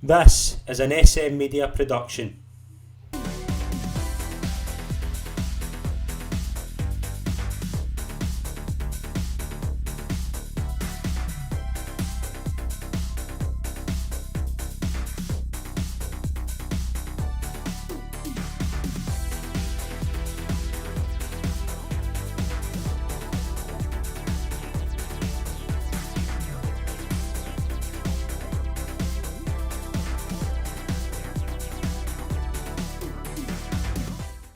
This is an SM Media production.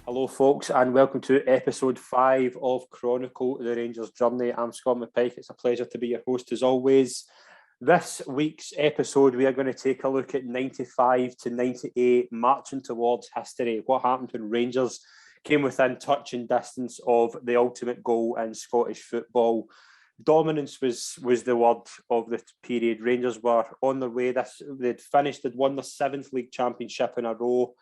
Hello folks and welcome to episode 5 of Chronicle, the Rangers Journey. I'm Scott McPike. It's a pleasure to be your host as always. This week's episode we are going to take a look at 95 to 98, marching towards history. What happened when Rangers came within touch and distance of the ultimate goal in Scottish football. Dominance was the word of the period. Rangers were on their way. They'd won their 7th league championship in a row,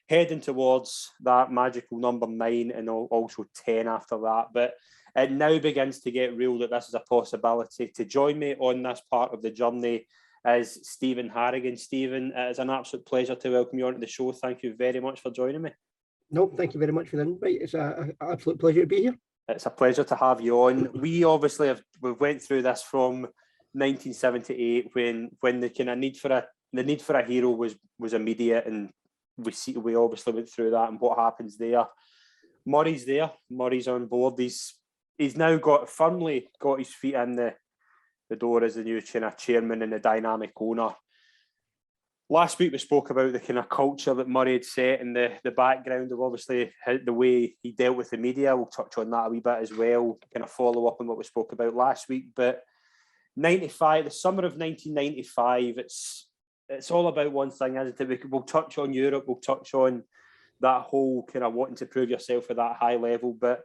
heading towards that magical number 9 and also 10 after that. But it now begins to get real that this is a possibility. To join me on this part of the journey is Steven Harrigan. Steven, it is an absolute pleasure to welcome you onto the show. Thank you very much for joining me. No, thank you very much for the invite. It's an absolute pleasure to be here. It's a pleasure to have you on. We obviously went through this from 1978 when the kind of need for a hero was immediate, and we obviously went through that and what happens there. Murray's there. Murray's on board. He's now firmly got his feet in the door as the new kind of chairman and the dynamic owner. Last week we spoke about the kind of culture that Murray had set and the background of obviously the way he dealt with the media. We'll touch on that a wee bit as well, kind of follow up on what we spoke about last week. But 95, the summer of 1995, it's all about one thing, isn't it? We'll touch on Europe, we'll touch on that whole kind of wanting to prove yourself at that high level, but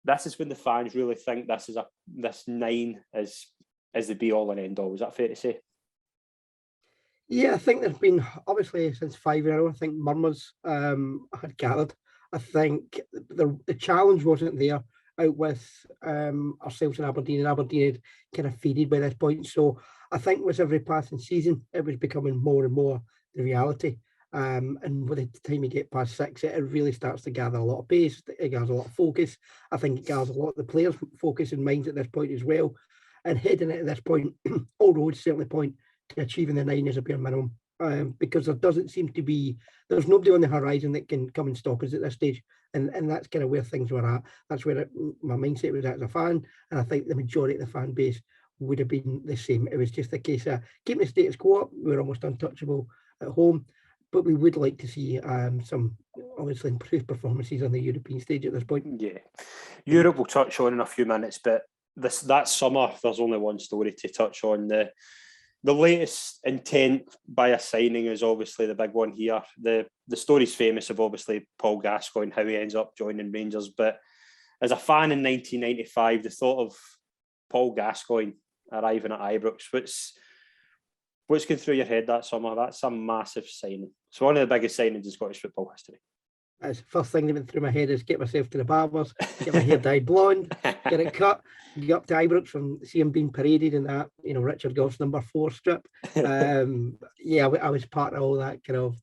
this is when the fans really think this 9 is the be all and end all. Is that fair to say? Yeah, I think there's been, obviously since 5 years ago, I think murmurs had gathered. I think the challenge wasn't there out with ourselves in Aberdeen, and Aberdeen had kind of faded by this point. So I think with every passing season, it was becoming more and more the reality. And by the time you get past 6, it really starts to gather a lot of pace. It gathers a lot of focus. I think it gathers a lot of the players' focus and minds at this point as well. And heading at this point, all roads certainly point to achieving the 9 as a bare minimum. Because there doesn't seem to be, there's nobody on the horizon that can come and stop us at this stage. And that's kind of where things were at. That's where my mindset was at as a fan. And I think the majority of the fan base would have been the same. It was just a case of keeping the status quo up. We were almost untouchable at home. But we would like to see some obviously improved performances on the European stage at this point. Yeah. Europe we'll touch on in a few minutes, but that summer, there's only one story to touch on. The latest intent by a signing is obviously the big one here. The story's famous of obviously Paul Gascoigne, how he ends up joining Rangers. But as a fan in 1995, the thought of Paul Gascoigne arriving at Ibrox, what's going through your head that summer? That's a massive signing. It's one of the biggest signings in Scottish football history. The first thing that went through my head is get myself to the barbers, get my hair dyed blonde, get it cut, get up to Ibrox and see him being paraded in that, Richard Goff's number 4 strip. I was part of all that kind of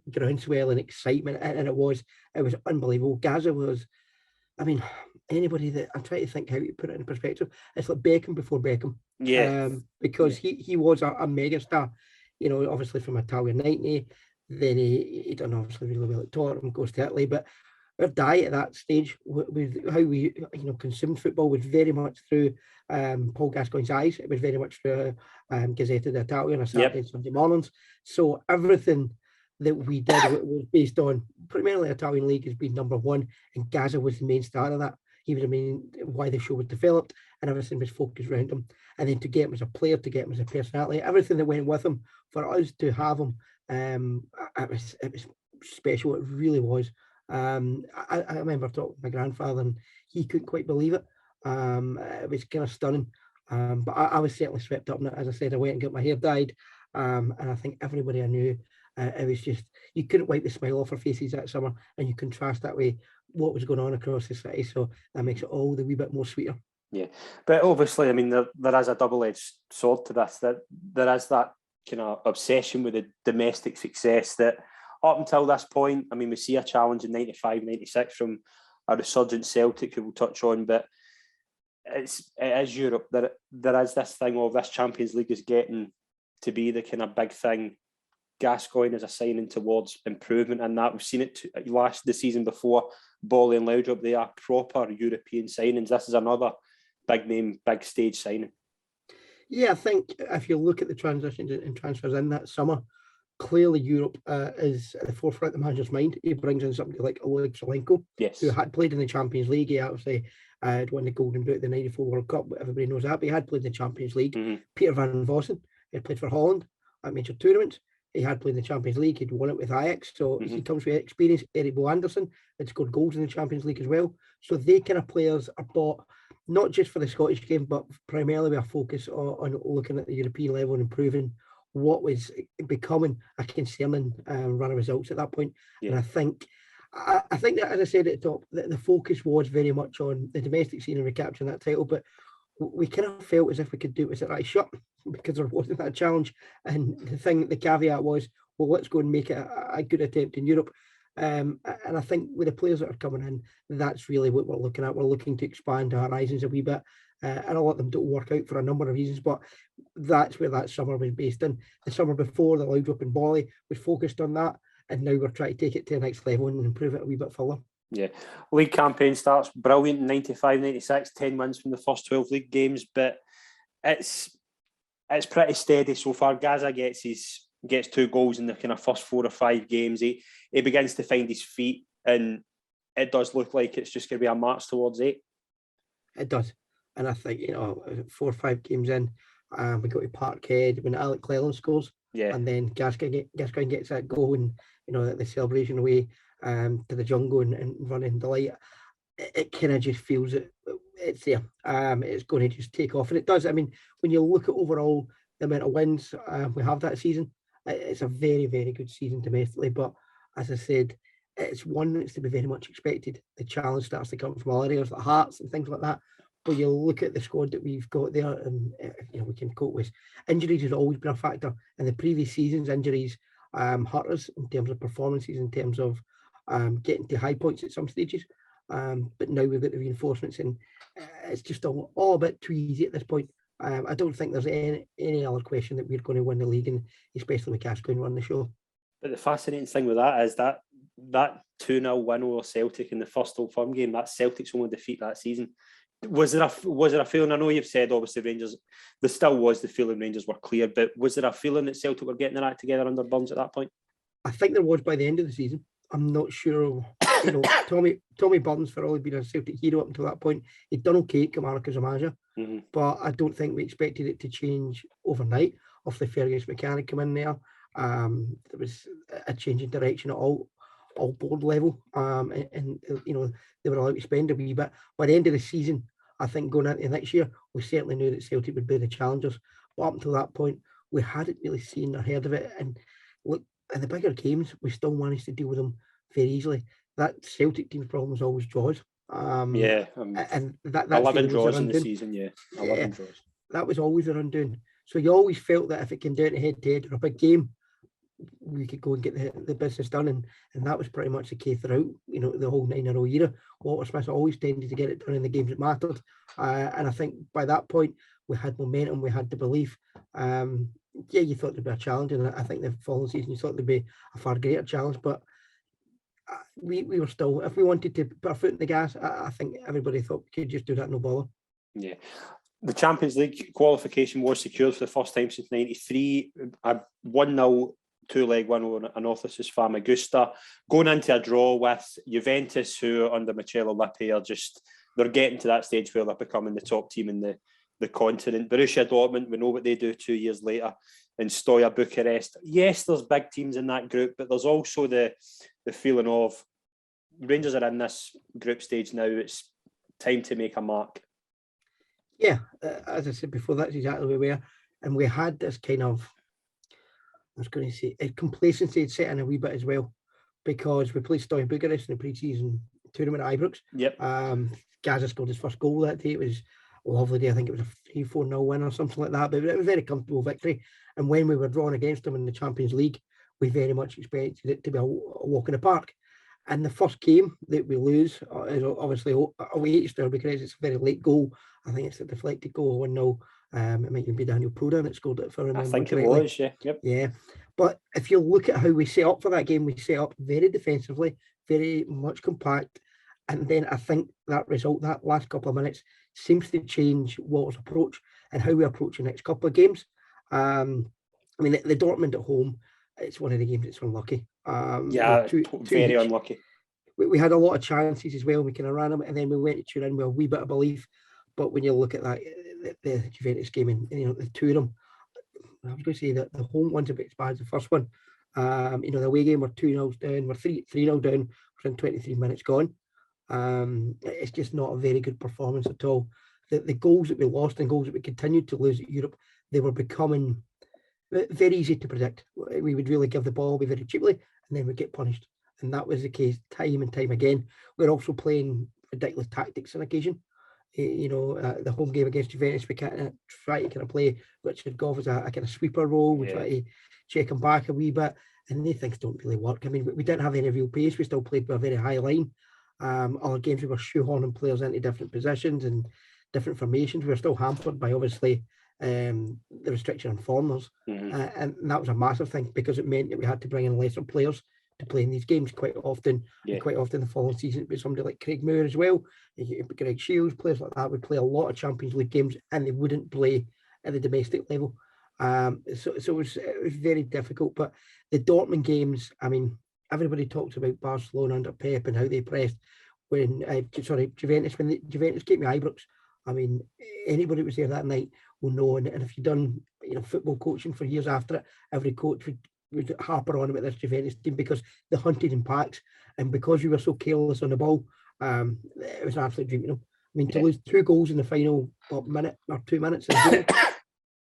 groundswell and excitement, and it was unbelievable. Gaza was, anybody that, I'm trying to think how you put it in perspective, it's like Beckham before Beckham. Yeah. Because he was a megastar, obviously from Italian 90. Then he done obviously really well at Tottenham, goes to Italy, but our diet at that stage, with how we consumed football, was very much through Paul Gascoigne's eyes. It was very much through Gazzetta d'Italia on Saturday and Sunday mornings. So everything that we did was based on primarily Italian league as being number 1, and Gaza was the main star of that. He was why the show was developed, and everything was focused around him. And then to get him as a player, to get him as a personality, everything that went with him, for us to have him, it was special. It really was. I remember talking to my grandfather, and he couldn't quite believe it. It was kind of stunning. But I was certainly swept up in it. As I said, I went and got my hair dyed, and I think everybody I knew, it was just, you couldn't wipe the smile off our faces that summer, and you contrast that with what was going on across the city. So that makes it all the wee bit more sweeter. Yeah, but obviously, there is a double-edged sword to this. That there is that kind of obsession with the domestic success that up until this point, I mean, we see a challenge in 95, 96 from a resurgent Celtic who we'll touch on, but it is Europe. There is this thing of this Champions League is getting to be the kind of big thing. Gascoigne is a signing towards improvement, and that we've seen it the season before. Bolly and Laudrup, they are proper European signings. This is another big name, big stage signing. Yeah, I think if you look at the transitions and transfers in that summer, clearly Europe is at the forefront of the manager's mind. He brings in somebody like Oleg Solenko, yes, who had played in the Champions League. He obviously had won the Golden Boot at the '94 World Cup. Everybody knows that, but he had played in the Champions League. Mm-hmm. Peter van Vossen had played for Holland at major tournaments. He had played in the Champions League. He'd won it with Ajax, so he comes with experience. Eric Bo Anderson had scored goals in the Champions League as well. So they kind of players are bought not just for the Scottish game, but primarily with a focus on looking at the European level and improving what was becoming a concerning run of results at that point. Yeah. And I think that, as I said at the top, the focus was very much on the domestic scene and recapturing that title, but we kind of felt as if we could do it with our eyes shut because there wasn't that challenge. And the caveat was, well, let's go and make it a good attempt in Europe. And I think with the players that are coming in, that's really what we're looking at. We're looking to expand our horizons a wee bit. And a lot of them don't work out for a number of reasons, but that's where that summer was based in. The summer before, the Laudrup and Bolly was focused on that. And now we're trying to take it to the next level and improve it a wee bit further. Yeah, league campaign starts brilliant in 95, 96, 10 wins from the first 12 league games, but it's pretty steady so far. Gaza gets 2 goals in the kind of first 4 or 5 games. He begins to find his feet, and it does look like it's just going to be a march towards 8. It does, and I think 4 or 5 games in, we go to Parkhead when Alec Cleland scores, and then Gascoigne gets that goal, and the celebration away to the jungle and running the light. It kind of just feels that it's there. It's going to just take off, and it does. I mean, when you look at overall the amount of wins we have that season, it's a very, very good season domestically. But as I said, it's one that's to be very much expected. The challenge starts to come from all areas like Hearts and things like that. But you look at the squad that we've got there, and we can cope with. Injuries has always been a factor. In the previous seasons, injuries hurt us in terms of performances, in terms of getting to high points at some stages. But now we've got the reinforcements, and it's just all a bit too easy at this point. I don't think there's any other question that we're going to win the league, and especially with Gascoigne running the show. But the fascinating thing with that is that 2-0 win over Celtic in the first Old Firm game, that's Celtic's only defeat that season. Was there a feeling? I know you've said obviously Rangers, there still was the feeling Rangers were clear, but was there a feeling that Celtic were getting their act together under Burns at that point? I think there was by the end of the season. I'm not sure. Tommy Burns, for all he'd been a Celtic hero up until that point, he'd done okay at Kilmarnock as a manager, but I don't think we expected it to change overnight. Off the Fergus McCann come in there, there was a change in direction at all board level, and they were allowed to spend a wee bit. By the end of the season, I think going into next year, we certainly knew that Celtic would be the challengers. But up until that point, we hadn't really seen or heard of it. And look, in the bigger games, we still managed to deal with them very easily. That Celtic team's problem was always draws. And that's 11 draws in the season, 11 draws. That was always their undoing. So you always felt that if it came down to head-to-head or a big game, we could go and get the business done, and that was pretty much the case throughout, the whole 9-0 era. Walter Smith always tended to get it done in the games that mattered, and I think by that point we had momentum, we had the belief. You thought there'd be a challenge, and I think the following season you thought there'd be a far greater challenge, but we were still, if we wanted to put our foot in the gas, I think everybody thought we could just do that, no bother. Yeah. The Champions League qualification was secured for the first time since 93. A 1-0 2-leg win over Anorthosis Famagusta. Going into a draw with Juventus, who under Marcello Lippi they're getting to that stage where they're becoming the top team in the continent. Borussia Dortmund, we know what they do 2 years later. And Steaua Bucharest. Yes, there's big teams in that group, but there's also the feeling of Rangers are in this group stage now. It's time to make a mark. Yeah, as I said before, that's exactly where we were. And we had this kind of, I was going to say, complacency had set in a wee bit as well, because we played Steaua Bucharest in the pre-season tournament at Ibrox. Yep. Gaza scored his first goal that day. It was lovely day. I think it was a 3-4-0 win or something like that, but it was a very comfortable victory. And when we were drawn against them in the Champions League, we very much expected it to be a walk in the park. And the first game that we lose is obviously away to Sturby because it's a very late goal. I think it's a deflected goal, 1-0. It might even be Daniel Prodan that scored it, if I remember correctly. It was, yeah. Yep. Yeah. But if you look at how we set up for that game, we set up very defensively, very much compact. And then I think that result, that last couple of minutes, seems to change Walter's approach and how we approach the next couple of games. I mean, the Dortmund at home, it's one of the games that's unlucky. Very unlucky. We had a lot of chances as well. We kind of ran them, and then we went to tune in with a wee bit of belief. But when you look at that, the Juventus game, and the two of them, I was going to say that the home one's a bit as bad as the first one. The away game, we're 2-0 down, we're 3-0 down within 23 minutes gone. It's just not a very good performance at all. The goals that we lost and goals that we continued to lose at Europe, they were becoming very easy to predict. We would really give the ball away very cheaply, and then we'd get punished. And that was the case time and time again. We're also playing ridiculous tactics on occasion. The home game against Juventus, we can't try to kind of play Richard Goff as a kind of sweeper role. We try to check him back a wee bit, and these things don't really work. I mean, we didn't have any real pace. We still played with a very high line. Other games we were shoehorning players into different positions and different formations. We were still hampered by obviously the restriction on foreigners, and that was a massive thing because it meant that we had to bring in lesser players to play in these games quite often. And quite often the following season it was somebody like Craig Moore as well, Greg Shields, players like that would play a lot of Champions League games and they wouldn't play at the domestic level. So it was very difficult. But the Dortmund games, I mean, everybody talks about Barcelona under Pep and how they pressed when Juventus, when Juventus came to Ibrox. I mean, anybody who was there that night will know, and if you've done football coaching for years after it, every coach would harper on about this Juventus team because they hunted in packs, and because we were so careless on the ball, it was an absolute dream. I mean, to lose 2 goals in the final minute or 2 minutes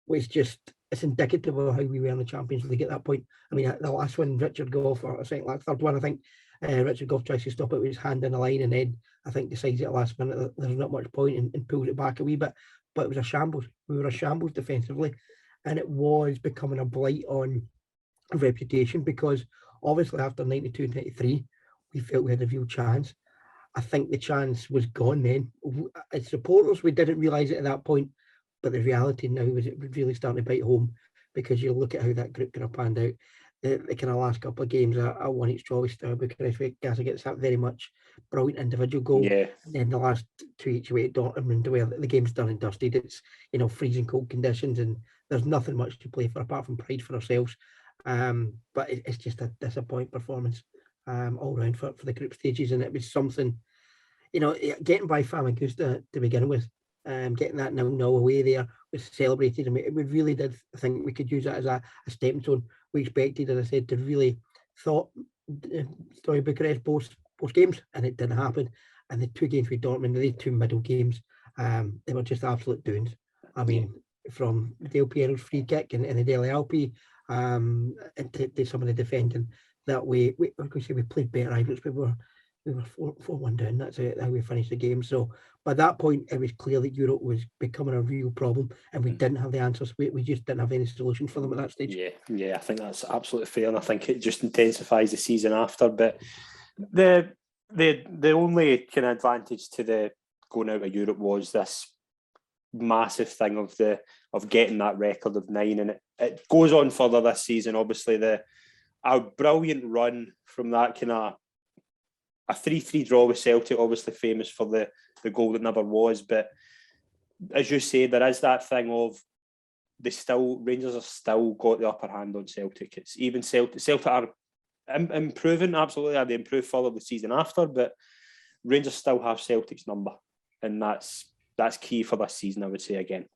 was just, it's indicative of how we were in the Champions League at that point. I mean, the last one, Richard Goff, or I think third one, I think Richard Goff tries to stop it with his hand in the line, and then I think decides at the last minute that there's not much point and pulls it back a wee bit. But it was a shambles. We were a shambles defensively, and it was becoming a blight on reputation because obviously after 92-93 we felt we had a real chance. I think the chance was gone then. As supporters, we didn't realise it at that point, but the reality now was it was really starting to bite home because you look at how that group kind of panned out. The kind of last couple of games, I won each draw with Sturby because Gascoigne gets that very much brilliant individual goal. And then the last 2 each away at Dortmund, where the game's done and dusted. It's freezing cold conditions and there's nothing much to play for apart from pride for ourselves. But it's just a disappointing performance all round for the group stages, and it was something, getting by Famagusta to begin with, getting that 0-0 away there was celebrated, and we really did think we could use that as a stepping stone. We expected, as I said, to really thought Story Bucharest both games, and it didn't happen. And the 2 games with Dortmund, the 2 middle games, they were just absolute doings. I mean, from Del Piero's free kick and the Dele Alpi, to some of the defending that we played better. We were 4-1 down. That's how we finished the game. So by that point, it was clear that Europe was becoming a real problem, and we didn't have the answers. We just didn't have any solution for them at that stage. I think that's absolutely fair, and I think it just intensifies the season after. But the only kind of advantage to the going out of Europe was this massive thing of getting that record of 9, and it goes on further this season. Obviously, a brilliant run from that kind of a 3-3 draw with Celtic, obviously famous for the goal that never was. But as you say, there is that thing of Rangers have still got the upper hand on Celtic. It's even Celtic are improving, absolutely. They improved further the season after, but Rangers still have Celtic's number, and that's key for this season, I would say again.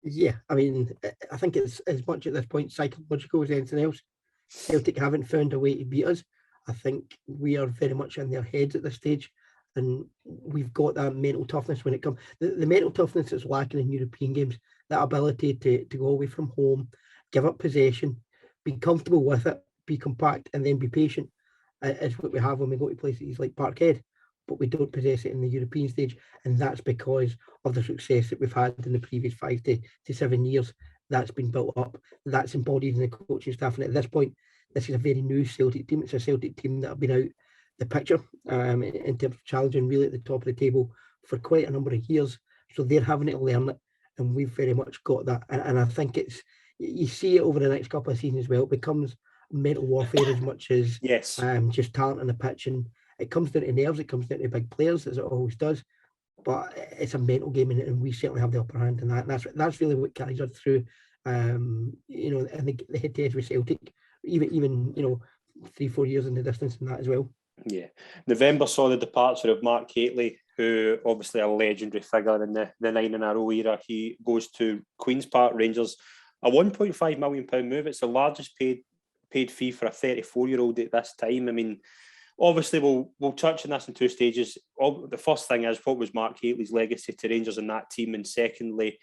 Yeah, I mean, I think it's as much at this point psychological as anything else. Celtic haven't found a way to beat us. I think we are very much in their heads at this stage, and we've got that mental toughness when it comes. The mental toughness that's lacking in European games, that ability to go away from home, give up possession, be comfortable with it, be compact, and then be patient, is what we have when we go to places like Parkhead. but we don't possess it in the European stage, and that's because of the success that we've had in the previous 5 to 7 years. That's been built up, that's embodied in the coaching staff, and at this point, this is a very new Celtic team. It's a Celtic team that have been out the picture in terms of challenging really at the top of the table for quite a number of years. So they're having to learn it, and we've very much got that. And I think you see it over the next couple of seasons as well. It becomes mental warfare as much as Yes. just talent on the pitch, and it comes down to nerves. It comes down to big players, as it always does. But it's a mental game, and we certainly have the upper hand in that. And that's really what carries us through. And the head-to-head with Celtic, even 3-4 years in the distance in that as well. Yeah. November saw the departure of Mark Hateley, who obviously a legendary figure in the 9 in a row era. He goes to Queen's Park Rangers, a £1.5 million move. It's the largest paid fee for a 34-year-old at this time. I mean, obviously we'll touch on this in 2 stages. The first thing is, what was Mark Hateley's legacy to Rangers in that team? And secondly,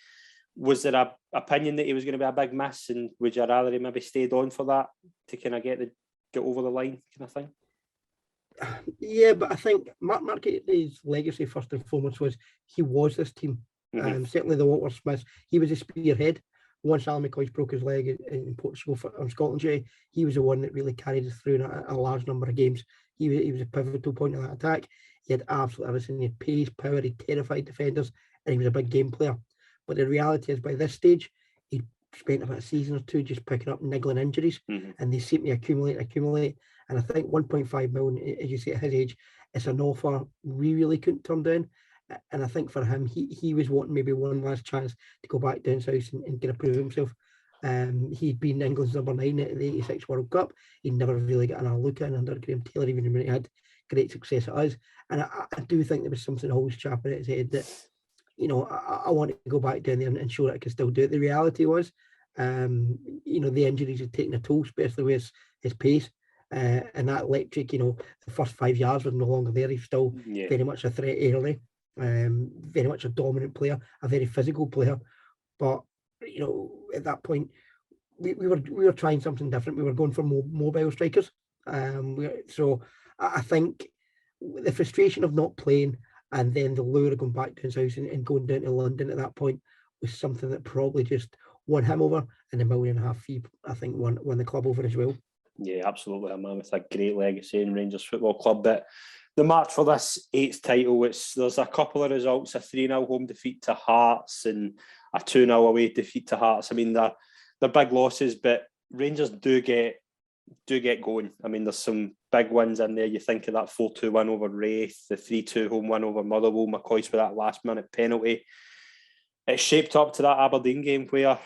was there a opinion that he was going to be a big miss, and would you rather he maybe stayed on for that to kind of get over the line kind of thing? Yeah, but I think Mark Hateley's legacy first and foremost was he was this team. Certainly the Walter Smiths, he was a spearhead. Once Alan McCoy broke his leg in Portugal on Scotland duty, he was the one that really carried us through in a large number of games. He was a pivotal point of that attack. He had absolutely everything. He had pace, power, he terrified defenders, and he was a big game player. But the reality is, by this stage, he spent about a season or 2 just picking up niggling injuries, and they seem to accumulate. And I think 1.5 million, as you say, at his age, it's an offer we really couldn't turn down. And I think for him, he was wanting maybe one last chance to go back down south and get a prove himself. He'd been England's number 9 at the '86 World Cup. He'd never really got a look in under Graham Taylor, even when he had great success at us. And I do think there was something always chapping at his head that, I want to go back down there and show that I can still do it. The reality was, the injuries had taken a toll, especially with his pace. And that electric, the first 5 yards was no longer there. He's still very much a threat early, very much a dominant player, a very physical player. But, at that point, we were trying something different. We were going for more mobile strikers. So I think the frustration of not playing and then the lure of going back to his house and going down to London at that point was something that probably just won him over, and $1.5 million fee, I think, won the club over as well. Yeah, absolutely. A man with a great legacy in Rangers Football Club. But the match for this 8th title, there's a couple of results: a 3-0 home defeat to Hearts and a 2-0 away defeat to Hearts. I mean, they're big losses, but Rangers do get going. I mean, there's some big wins in there. You think of that 4-2 win over Wraith, the 3-2 home win over Motherwell, McCoy's with that last-minute penalty. It shaped up to that Aberdeen game where,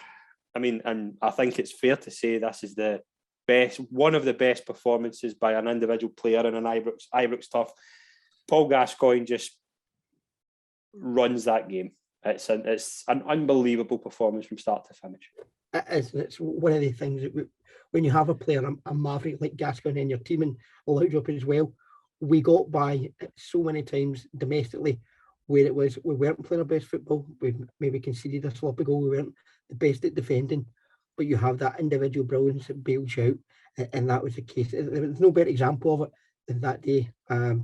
I mean, and I think it's fair to say this is one of the best performances by an individual player in an Ibrox turf. Paul Gascoigne just runs that game. It's an unbelievable performance from start to finish. It is. It's one of the things that when you have a player, a maverick like Gascoigne in your team, and Laudrup as well, we got by so many times domestically where it was we weren't playing our best football. We maybe conceded a sloppy goal. We weren't the best at defending, but you have that individual brilliance that bails you out, and that was the case. There's no better example of it than that day,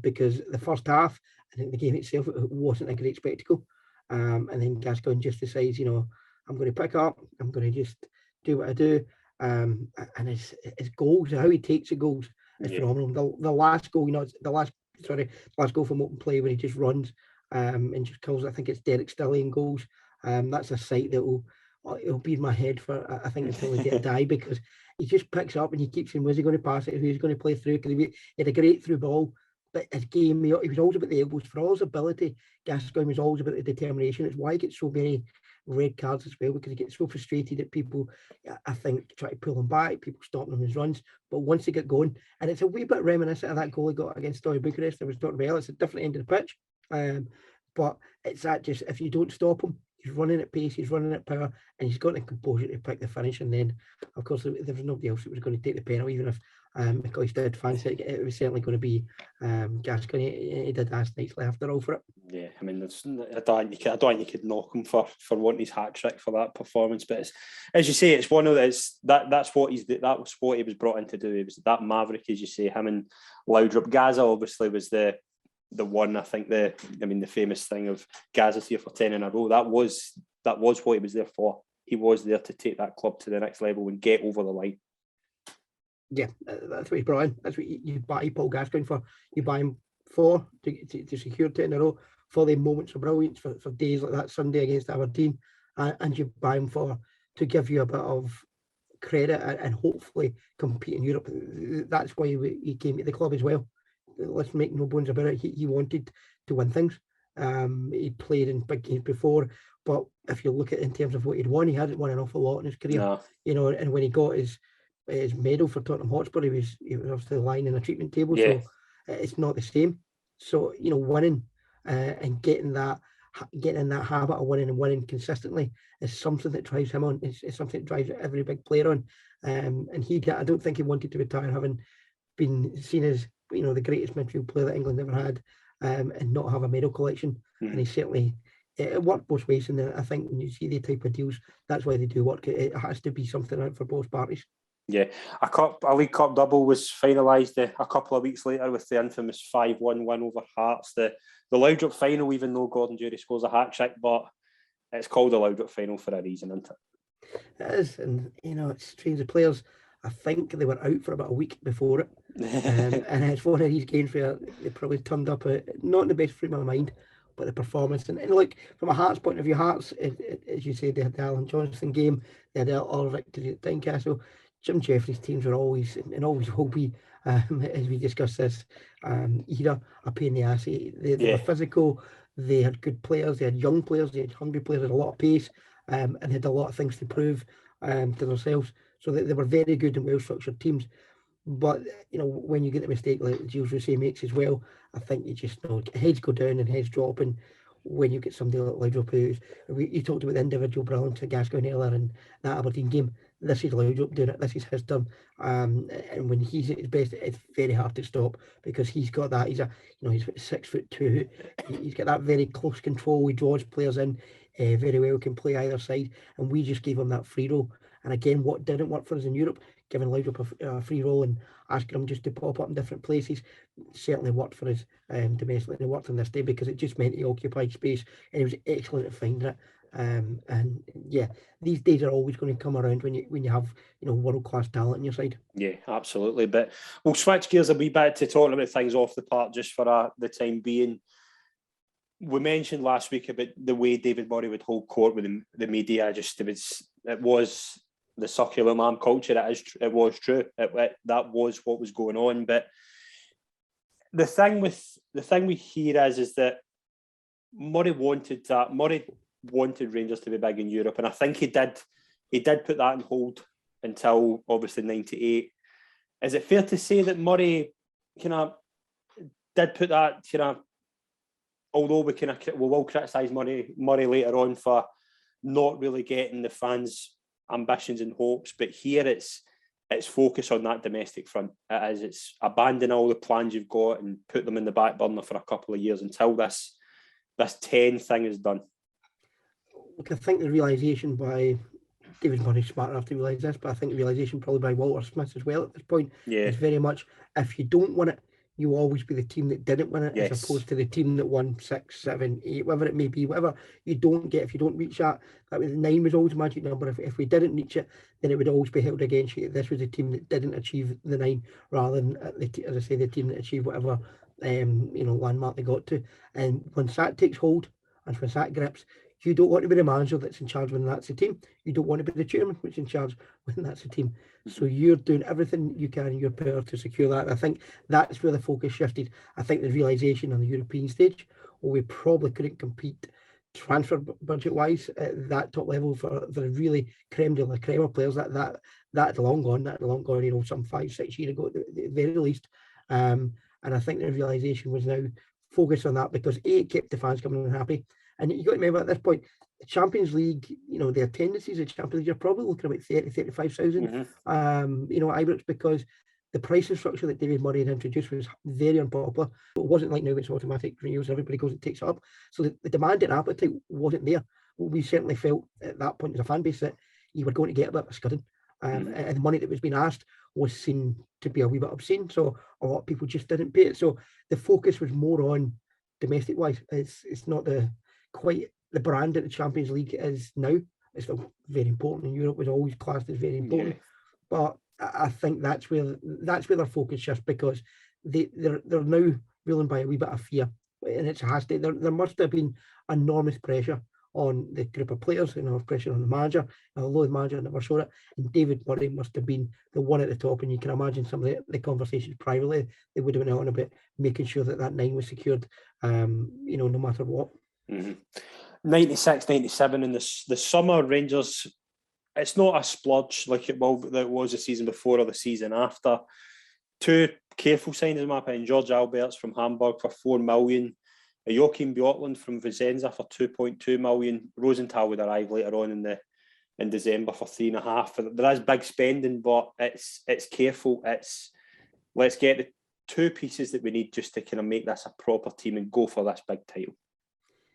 because the first half, I think the game itself, it wasn't a great spectacle, and then Gascoigne just decides, I'm going to pick up, I'm going to just do what I do, and his goals, how he takes the goals is phenomenal. The last goal, the last goal from open play when he just runs and just kills. I think it's Derek Stillian goals. That's a sight that it'll be in my head for, I think, until the day I die, because he just picks up and he keeps saying, where's he going to pass it, who's going to play through, because he had a great through ball. But his game, he was always about the elbows. For all his ability, Gascoigne was always about the determination. It's why he gets so many red cards as well, because he gets so frustrated that people, I think, try to pull him back, people stopping him his runs. But once they get going, and it's a wee bit reminiscent of that goal he got against Steaua Bucharest, I was talking about, it's a different end of the pitch. But it's that just, if you don't stop him, he's running at pace, he's running at power, and he's got the composure to pick the finish. And then, of course, there was nobody else that was going to take the penalty, even if McCoy did fancy it. It was certainly going to be Gascoigne. He did ask nicely after all for it. Yeah, I mean, I don't think you could knock him for wanting his hat trick for that performance. But as you say, it's one of those that's what he was brought in to do. It was that maverick, as you say, him and Laudrup. Gaza obviously was the one. I think the famous thing of Gaz is here for 10 in a row. That was what he was there for. He was there to take that club to the next level and get over the line. Yeah, that's what he's brought in. That's what you buy Paul Gascoigne for. You buy him for to secure 10 in a row, for the moments of brilliance, for days like that Sunday against Aberdeen, and you buy him for to give you a bit of credit and hopefully compete in Europe. That's why he came to the club as well. Let's make no bones about it. He wanted to win things. He played in big games before, but if you look at it in terms of what he'd won, he hadn't won an awful lot in his career. No. You know, and when he got his medal for Tottenham Hotspur, he was obviously lying in a treatment table. Yeah. So it's not the same. So, you know, winning and getting in that habit of winning and winning consistently is something that drives him on. It's something that drives every big player on. And I don't think he wanted to retire having been seen as, you know, the greatest midfield player that England ever had, and not have a medal collection. And he certainly, it worked both ways. And I think when you see the type of deals, that's why they do work. It has to be something out for both parties. Yeah, a League Cup double was finalised a couple of weeks later with the infamous 5-1 win over Hearts. The Loudrup final, even though Gordon Jury scores a hat-trick, but it's called the Loudrup final for a reason, isn't it? It is, and you know, it's strange. The players, I think they were out for about a week before it, and it's one of these games where they probably turned up not in the best frame of mind, but the performance. And like from a Hearts point of view, Hearts, as you said, they had the Alan Johnston game, they had all victory at Tynecastle. Jim Jeffries' teams were always and always will be, as we discussed this era, a pain in the ass. They were physical, they had good players, they had young players, they had hungry players, they had a lot of pace, and had a lot of things to prove to themselves. So they were very good and well-structured teams. But, you know, when you get the mistake like Gilles Rousset makes as well, I think you just know heads go down and heads drop. And when you get somebody like Laudrup, you talked about the individual brilliance of Gascoigne earlier in that Aberdeen game. This is Laudrup doing it. This is his turn. And when he's at his best, it's very hard to stop because he's got that. He's 6'2". He's got that very close control. He draws players in very well. Can play either side, and we just gave him that free roll. And again, what didn't work for us in Europe, giving Laudrup a free roll and asking him just to pop up in different places, certainly worked for us domestically. And it worked on this day because it just meant he occupied space and he was excellent at finding it. And yeah, these days are always going to come around when you have, you know, world-class talent on your side. Yeah, absolutely. But we'll switch gears a wee bit to talking about things off the park just for the time being. We mentioned last week about the way David Murray would hold court with the media. It was the succulent lamb culture. It was true. That was what was going on. But the thing we hear is that Murray wanted that. Murray wanted Rangers to be big in Europe, and I think he did put that on hold until obviously 98. Is it fair to say that Murray did put that although we will criticise Murray later on for not really getting the fans' ambitions and hopes, but here it's focus on that domestic front. It's abandon all the plans you've got and put them in the back burner for a couple of years until this 10 thing is done. Look, I think the realisation by David Murray's smart enough to realise this, but I think the realisation probably by Walter Smith as well at this point is very much, if you don't win it, you will always be the team that didn't win it, as opposed to the team that won 6, 7, 8, whatever it may be, whatever you don't get, if you don't reach that was 9 was always a magic number. If we didn't reach it, then it would always be held against you. This was a team that didn't achieve the 9, rather than as I say, the team that achieved whatever landmark they got to. And once that takes hold, and once that grips, you don't want to be the manager that's in charge when that's the team. You don't want to be the chairman which is in charge when that's the team. So you're doing everything you can in your power to secure that. I think that's where the focus shifted. I think the realisation on the European stage, we probably couldn't compete transfer budget-wise at that top level for the really creme de la creme of players. That's long gone, some 5-6 years ago at the very least. And I think the realisation was now focused on that because it kept the fans coming in happy. And you've got to remember at this point, the Champions League, the attendances of Champions League, you're probably looking at about 35,000. Ibrox, because the pricing structure that David Murray had introduced was very unpopular. It wasn't like now it's automatic renewals, everybody goes and takes it up. So the demand and appetite wasn't there. We certainly felt at that point as a fan base that you were going to get a bit of a scudding. And the money that was being asked was seen to be a wee bit obscene. So a lot of people just didn't pay it. So the focus was more on domestic wise. It's not quite the brand that the Champions League is now. It's still very important in Europe. Was always classed as very important, but I think that's where their focus shifts, because they're now ruling by a wee bit of fear, and it has to. There must have been enormous pressure on the group of players, pressure on the manager, although the manager never saw it. And David Murray must have been the one at the top, and you can imagine some of the conversations privately they would have been on about making sure that 9 was secured, no matter what. 96, 97 in the summer, Rangers, it's not a splurge like it was the season before or the season after. 2 careful signings in my opinion: George Alberts from Hamburg for 4 million, Joachim Bjorklund from Vicenza for 2.2 million. Rosenthal would arrive later on in December for 3.5. There is big spending, but it's careful. It's let's get the 2 pieces that we need just to kind of make this a proper team and go for this big title.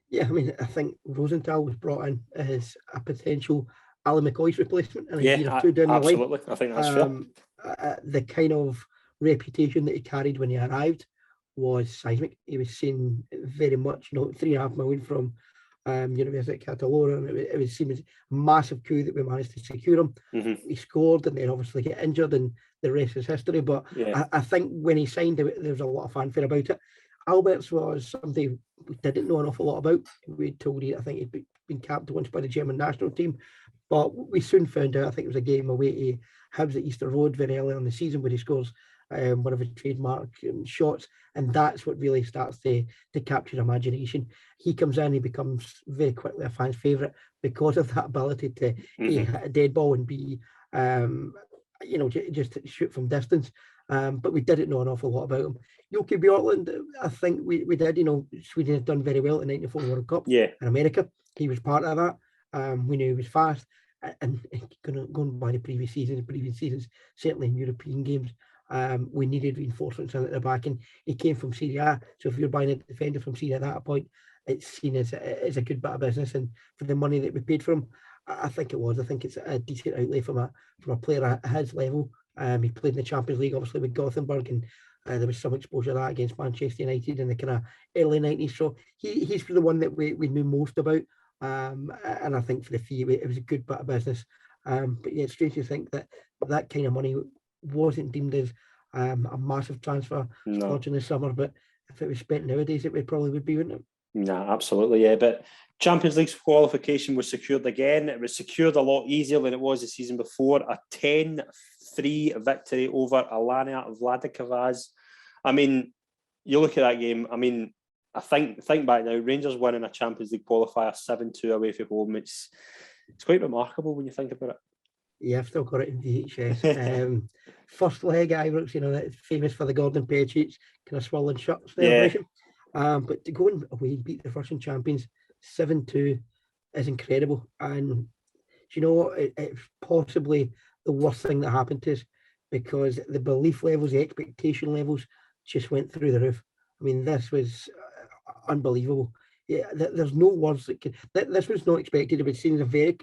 Yeah, I mean, I think Rosenthal was brought in as a potential Ali McCoy's replacement, and a year or 2 down the line. Absolutely, I think that's fair. The kind of reputation that he carried when he arrived was seismic. He was seen very much, 3.5 million from University of Catalonia, and it was seen as a massive coup that we managed to secure him. He scored and then obviously get injured, and the rest is history. But I think when he signed, there was a lot of fanfare about it. Alberts was somebody we didn't know an awful lot about. We told I think he'd been capped once by the German national team, but we soon found out. I think it was a game away to Hibs at Easter Road very early on the season where he scores one of his trademark shots, and that's what really starts to capture imagination. He comes in, he becomes very quickly a fan's favourite because of that ability to hit a dead ball and be, just shoot from distance. But we didn't know an awful lot about him. Joachim Bjorklund, I think we did. Sweden had done very well in the '94 World Cup in America. He was part of that. We knew he was fast, and going by the previous seasons, certainly in European games, we needed reinforcements in at the back, and he came from Serie A. So if you're buying a defender from Serie A at that point, it's seen as a good bit of business, and for the money that we paid for him, I think it was. I think it's a decent outlay from a player at his level. He played in the Champions League, obviously, with Gothenburg, and there was some exposure to that against Manchester United in the kind of early 90s. So he's the one that we knew most about. And I think for the fee, it was a good bit of business. But yeah, it's strange to think that kind of money wasn't deemed as a massive transfer splurge in the summer. But if it was spent nowadays, it probably would be, wouldn't it? Nah, absolutely, yeah. But Champions League qualification was secured again. It was secured a lot easier than it was the season before. A 10-3 victory over Alanya Vladikavkaz. I mean, you look at that game. I mean, I think back now, Rangers winning a Champions League qualifier 7-2 away from home. It's quite remarkable when you think about it. Yeah, I've still got it in VHS. First leg, Ibrox, famous for the Gordon Petric kind of swirling shots celebration. But to go away and beat the Russian champions 7-2 is incredible. And it's possibly the worst thing that happened to us, because the belief levels, the expectation levels just went through the roof. I mean, this was unbelievable. Yeah, there's no words that can. This was not expected. It was seen as a very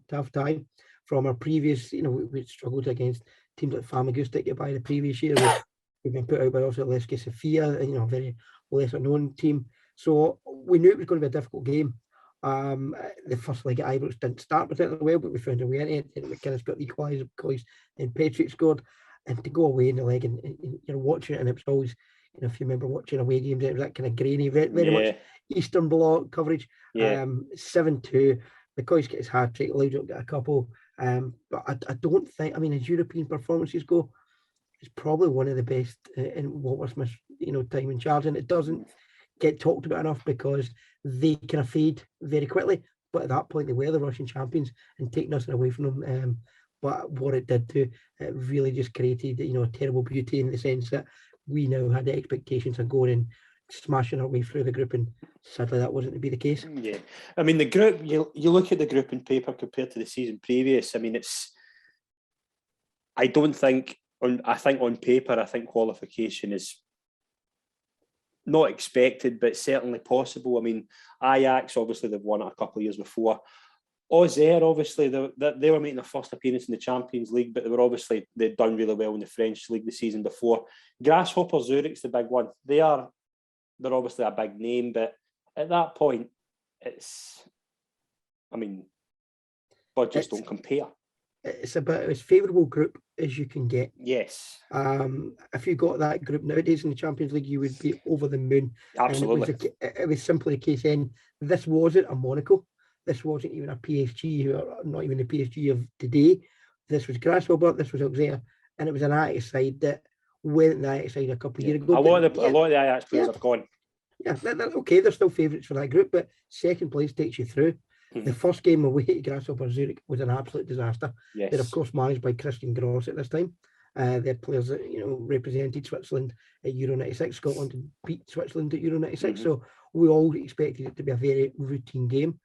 tough time from our previous. We struggled against teams like Famagusta by the previous year. We've been put out by also Levski Sofia, a very lesser known team. So we knew it was going to be a difficult game. The first leg at Ibrox didn't start particularly well, but we found a way in it. McInnes got the equaliser, and Petric scored. And to go away in the leg and you're watching it, and it was always, if you remember watching away games, it was that kind of grainy, very much Eastern Bloc coverage. 7-2. McCoy's got his hat trick, Loudon got a couple. But I don't think, as European performances go, it's probably one of the best in Walter Smith's time in charge, and it doesn't get talked about enough because they kind of fade very quickly. But at that point, they were the Russian champions, and taking us away from them. But what it did it really just created a terrible beauty in the sense that we now had the expectations of going and smashing our way through the group, and sadly that wasn't to be the case. Yeah, I mean, the group, you look at the group in paper compared to the season previous. I mean, I think on paper, I think qualification is not expected, but certainly possible. I mean, Ajax, obviously they've won it a couple of years before. Auxerre, obviously, they were making their first appearance in the Champions League, but they'd done really well in the French league the season before. Grasshopper Zurich's the big one. They are they're obviously a big name, but at that point, budgets don't compare. It's about as favourable group as you can get. Yes. If you got that group nowadays in the Champions League, you would be over the moon. Absolutely. And it was simply the case then. This wasn't a Monaco. This wasn't even a PSG, who are not even the PSG of today. This was Grasshopper, this was Auxerre, and it was an Ajax side that went the Ajax side a couple of years ago. A lot of the Ajax players have gone. Yeah, okay, they're still favourites for that group, but second place takes you through. The first game away to Grasshopper Zurich was an absolute disaster. Yes. They're of course managed by Christian Gross at this time. They had players that represented Switzerland at Euro 96. Scotland beat Switzerland at Euro 96. So we all expected it to be a very routine game,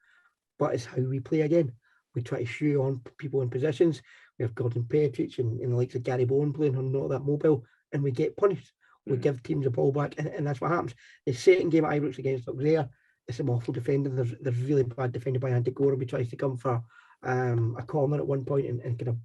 but it's how we play again. We try to shoe on people in positions. We have Gordon Petric and the likes of Gary Bowen playing on not that mobile, and we get punished. We give teams the ball back, and that's what happens. The second game at Ibrox against Auxerre, it's some awful defending. There's really bad defending by Andy Gorham. He tries to come for a corner at one point, and kind of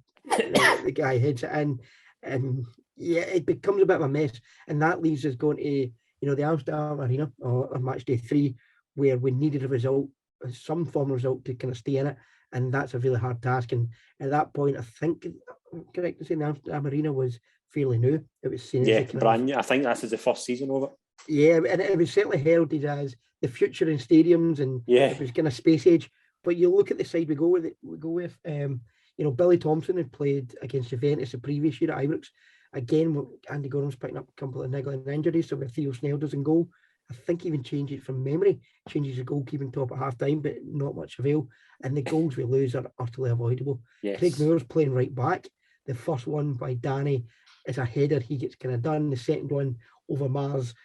the guy heads it in, and it becomes a bit of a mess. And that leaves us going to the Amsterdam Arena or match day 3, where we needed a result, some form of result to kind of stay in it, and that's a really hard task. And at that point, I think I'm correct to say the Amsterdam Arena was fairly new. It was seen as brand new. I think this is the first season of it. Yeah, and it was certainly heralded as the future in stadiums, and it was kind of space age. But you look at the side we go with. Billy Thompson had played against Juventus the previous year at Ibrox. Again, Andy Gorham's picking up a couple of niggling injuries, so with Theo Snelders in goal. I think even change it from memory, changes the goalkeeping top at half time, but not much avail. And the goals we lose are utterly avoidable. Yes. Craig Moore's playing right back. The first one by Danny is a header, he gets kind of done. The second one over Mars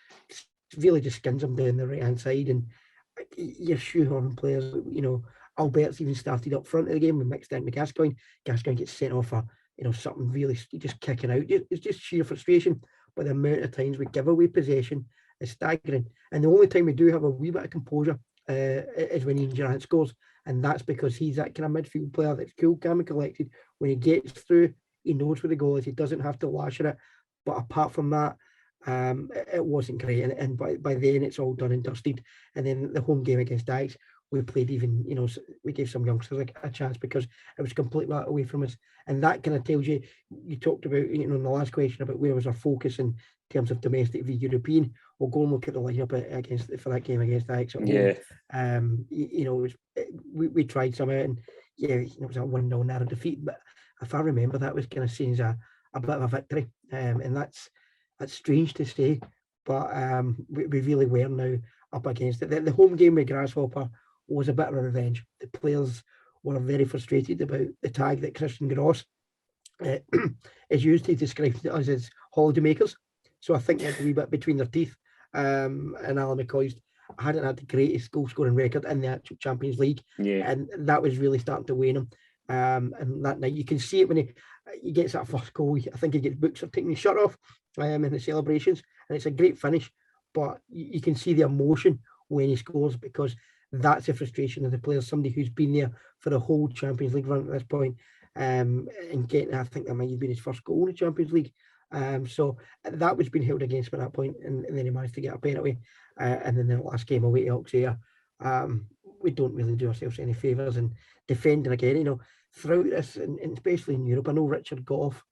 really just skins him down the right hand side, and you're shoehorning players. Albert's even started up front of the game. We mixed in with Gascoigne. Gascoigne gets sent off for something really just kicking out. It's just sheer frustration. But the amount of times we give away possession is staggering. And the only time we do have a wee bit of composure is when Ian Gerrard scores, and that's because he's that kind of midfield player that's cool, calm and collected. When he gets through, he knows where the goal is. He doesn't have to lash at it. But apart from that, it wasn't great. And by then, it's all done and dusted. And then the home game against Ajax, we played even, we gave some youngsters a chance because it was completely away from us. And that kind of tells you, you talked about, in the last question about where was our focus in terms of domestic v European. We'll go and look at the lineup for that game against Ajax at home. We tried some out, and it was a 1-0 narrow defeat. But if I remember, that was kind of seen as a bit of a victory. And that's strange to say, but we really were now up against it. The home game with Grasshopper was a bit of a revenge. The players were very frustrated about the tag that Christian Gross is used to describe us as holiday makers. So I think they had a wee bit between their teeth. And Alan McCoy's hadn't had the greatest goal scoring record in the actual Champions League. Yeah. And that was really starting to wane him. And that night, you can see it when he gets that first goal. I think he gets booked for taking his shirt off in the celebrations. And it's a great finish. But you can see the emotion when he scores, because that's the frustration of the players, somebody who's been there for the whole Champions League run at this point, and getting, I think that might have been his first goal in the Champions League. So that was being held against him at that point, and then he managed to get a penalty. And then the last game away to Auxerre, we don't really do ourselves any favours in defending again. Throughout this, and especially in Europe, I know Richard Goff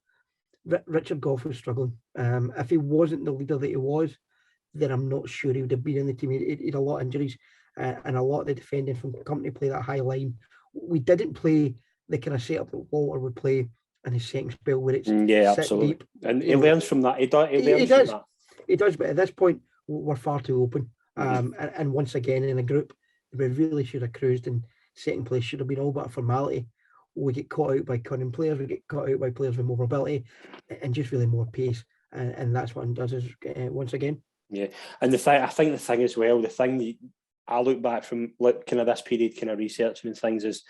was struggling. If he wasn't the leader that he was, then I'm not sure he would have been in the team. He had a lot of injuries, and a lot of the defending from company play that high line. We didn't play the kind of setup that Walter would play in his second spell, where it's absolutely deep. And he learns from that. He does, but at this point, we're far too open. And once again, in a group, we really should have cruised, and second place should have been all but a formality. We get caught out by cunning players, we get caught out by players with more mobility and just really more pace. And that's what does us once again. Yeah, and I think the thing as well, the thing that I look back from kind of this period, kind of researching and things, is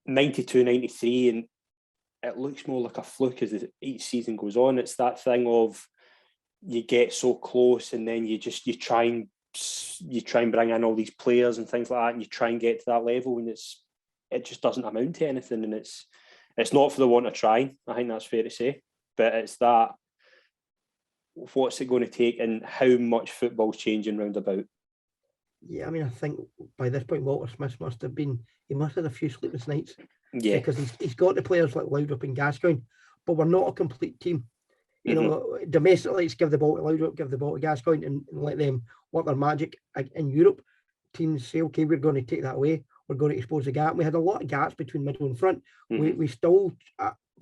92, 93, and it looks more like a fluke as each season goes on. It's that thing of you get so close, and then you try and bring in all these players and things like that, and you try and get to that level, and it just doesn't amount to anything, and it's not for the want of trying. I think that's fair to say, but it's that what's it going to take, and how much football's changing round about? Yeah, I mean, I think by this point, Walter Smith must have had a few sleepless nights. Yeah. Because he's got the players like Laudrup and Gascoigne, but we're not a complete team. You know, domestically, it's give the ball to Laudrup, give the ball to Gascoigne, and let them work their magic. In Europe, teams say, okay, we're going to take that away. We're going to expose the gap. We had a lot of gaps between middle and front. We still,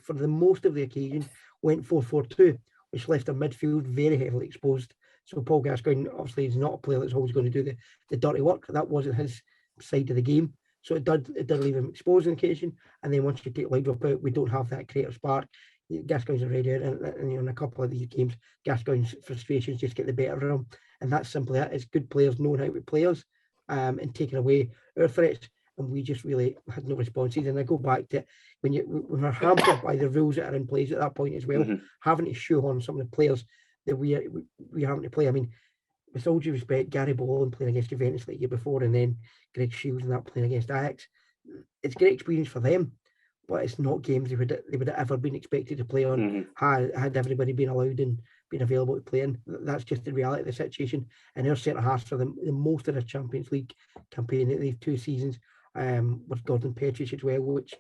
for the most of the occasion, went 4-4-2, which left our midfield very heavily exposed. So Paul Gascoigne obviously is not a player that's always going to do the dirty work. That wasn't his side of the game. So it did leave him exposed on occasion. And then once you take Laudrup out, we don't have that creative spark. Gascoigne's already out, and in a couple of these games, Gascoigne's frustrations just get the better of him. And that's simply it. It's good players knowing how to play us and taking away our threats. And we just really had no responses. And I go back to when we're hampered by the rules that are in place at that point as well, having to shoehorn some of the players that we having to play. I mean, with all due respect, Gary Bolin playing against Juventus the year before, and then Greg Shields and that playing against Ajax. It's great experience for them, but it's not games they would have ever been expected to play on had everybody been allowed and been available to play in. That's just the reality of the situation. And our centre halves for the most of the Champions League campaign in these 2 seasons with Gordon Petric as well, which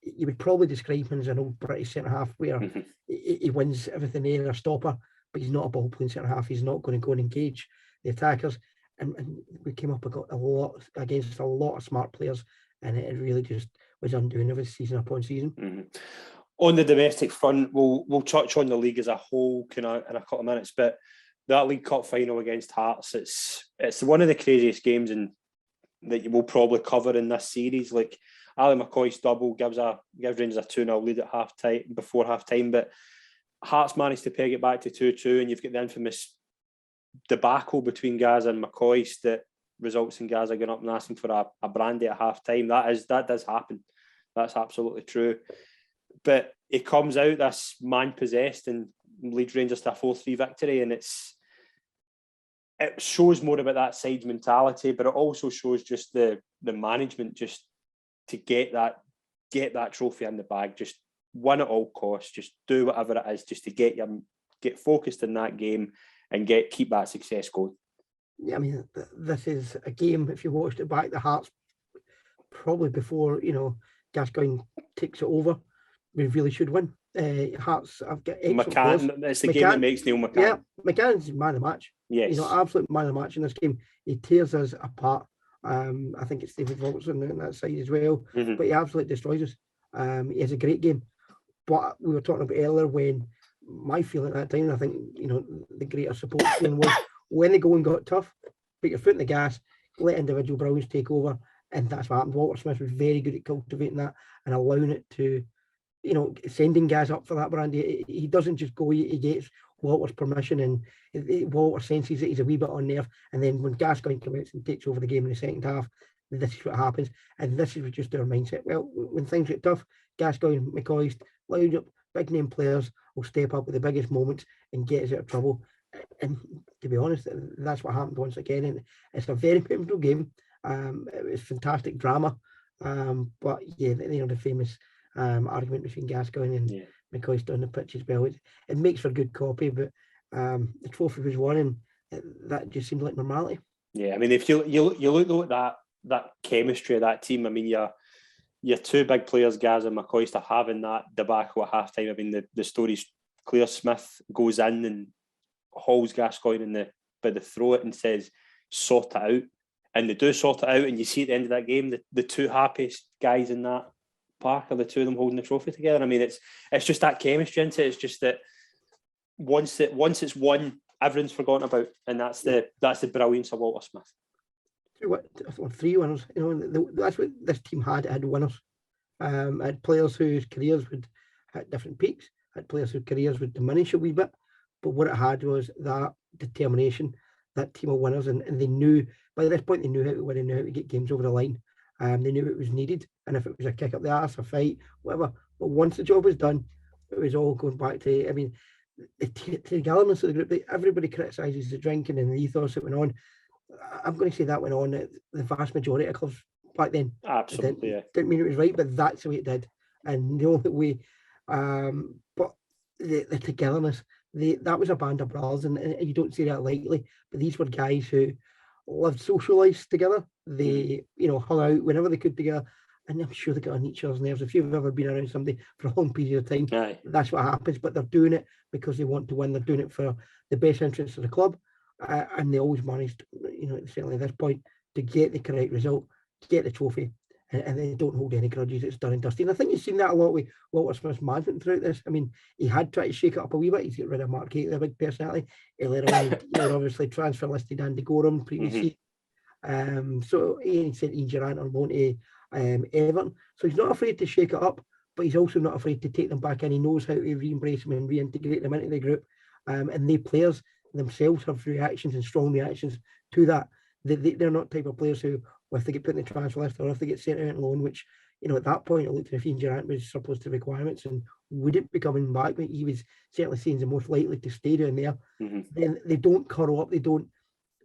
you would probably describe him as an old British centre half where he wins everything there in a stopper, but he's not a ball playing centre half. He's not going to go and engage the attackers. And we came up against a lot of smart players, and it really just was undoing of his season upon season. On the domestic front, we'll touch on the league as a whole in a couple of minutes, but that League Cup final against Hearts, it's one of the craziest games that you will probably cover in this series. Like, Ali McCoy's double gives Rangers a 2-0 lead at before half time, but Hearts managed to peg it back to 2-2, and you've got the infamous debacle between Gaza and McCoy that results in Gaza going up and asking for a brandy at half time. That does happen. That's absolutely true. But it comes out this man possessed and leads Rangers to a 4-3 victory, and it shows more about that side's mentality, but it also shows just the management just to get that trophy in the bag, just win at all costs, just do whatever it is just to get focused in that game and keep that success going. Yeah, I mean, this is a game, if you watched it back, the Hearts probably before, Gascoigne takes it over, we really should win. Hearts have got excellent players. It's the game that makes Neil McCann. Yeah, McCann's man of the match. Yes. Absolute man of the match in this game. He tears us apart. I think it's David Robertson on that side as well, but he absolutely destroys us. He has a great game. But we were talking about earlier when my feeling at that time, I think, the greater support feeling was when the going got tough, put your foot in the gas, let individual brilliance take over, and that's what happened. Walter Smith was very good at cultivating that and allowing it to, sending guys up for that brand. He doesn't just go, he gets Walter's permission, and Walter senses that he's a wee bit on nerve, and then when Gascoigne comes out and takes over the game in the second half, this is what happens, and this is just our mindset. Well, when things get tough, Gascoigne, McCoy, Laudrup, big name players will step up at the biggest moments and get us out of trouble. And to be honest, that's what happened once again. And it's a very pivotal game. It was fantastic drama. But yeah, the famous argument between Gascoigne and McCoy on the pitch as well. It makes for good copy, but the trophy was won, and that just seemed like normality. Yeah, I mean, if you look at that chemistry of that team, I mean, your two big players, Gaz and McCoy, having that debacle at half time. I mean, the story's clear. Smith goes in and hauls Gascoigne by the throat and says, "Sort it out." And they do sort it out, and you see at the end of that game, the two happiest guys in that park are the two of them holding the trophy together. I mean, it's just that chemistry into it. It's just that once it's won, everyone's forgotten about, and that's the brilliance of Walter Smith. 3 winners. That's what this team had. It had winners. Had players whose careers would hit different peaks. Had players whose careers would diminish a wee bit. But what it had was that determination, that team of winners, and they knew, by this point, they knew how to win and knew how to get games over the line. They knew it was needed, and if it was a kick up the arse, a fight, whatever. But once the job was done, it was all going back to, I mean, the togetherness of the group. Everybody criticises the drinking and the ethos that went on. I'm going to say that went on at the vast majority of clubs back then. Absolutely, didn't mean it was right, but that's the way it did. And the only way, but the togetherness, that was a band of brothers, and you don't see that lightly. But these were guys who lived social lives together. They, hung out whenever they could together, and I'm sure they got on each other's nerves. If you've ever been around somebody for a long period of time, Aye. that's what happens. But they're doing it because they want to win. They're doing it for the best interests of the club, and they always managed, certainly at this point, to get the correct result, to get the trophy, and they don't hold any grudges. It's done and dusted. And I think you've seen that a lot with Walter Smith's management throughout this. I mean, he had tried to shake it up a wee bit. He's got rid of Mark Haitley, a big personality. Earlier on, obviously transfer listed Andy Gorham previously. So he sent Ian Gerrard on loan to Everton. So he's not afraid to shake it up, but he's also not afraid to take them back in. He knows how to re-embrace them and reintegrate them into the group. And the players themselves have reactions and strong reactions to that. They're not type of players who, if they get put in the transfer list or if they get sent out on loan, which, at that point, it looked as if Ian Gerrard was surplus to requirements and wouldn't be coming back, but he was certainly seen as the most likely to stay down there. Then they don't curl up, they don't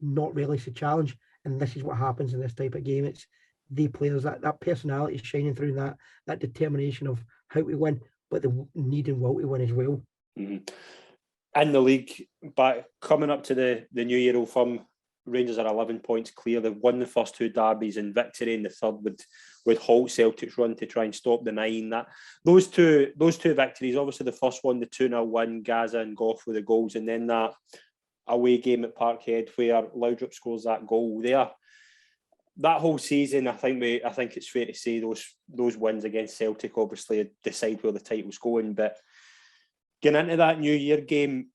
not relish the challenge. And this is what happens in this type of game. It's the players, that personality is shining through, that determination of how to win, but the need and will to win as well. In the league, but coming up to the New Year Old Firm, Rangers are 11 points clear. They've won the first two derbies in victory, and the third would halt Celtic's run to try and stop the 9. Those two victories, obviously the first one, the 2-0 win, Gaza and Goff with the goals, and then that away game at Parkhead where Laudrup scores that goal there. That whole season, I think it's fair to say those wins against Celtic obviously decide where the title's going. But getting into that New Year game,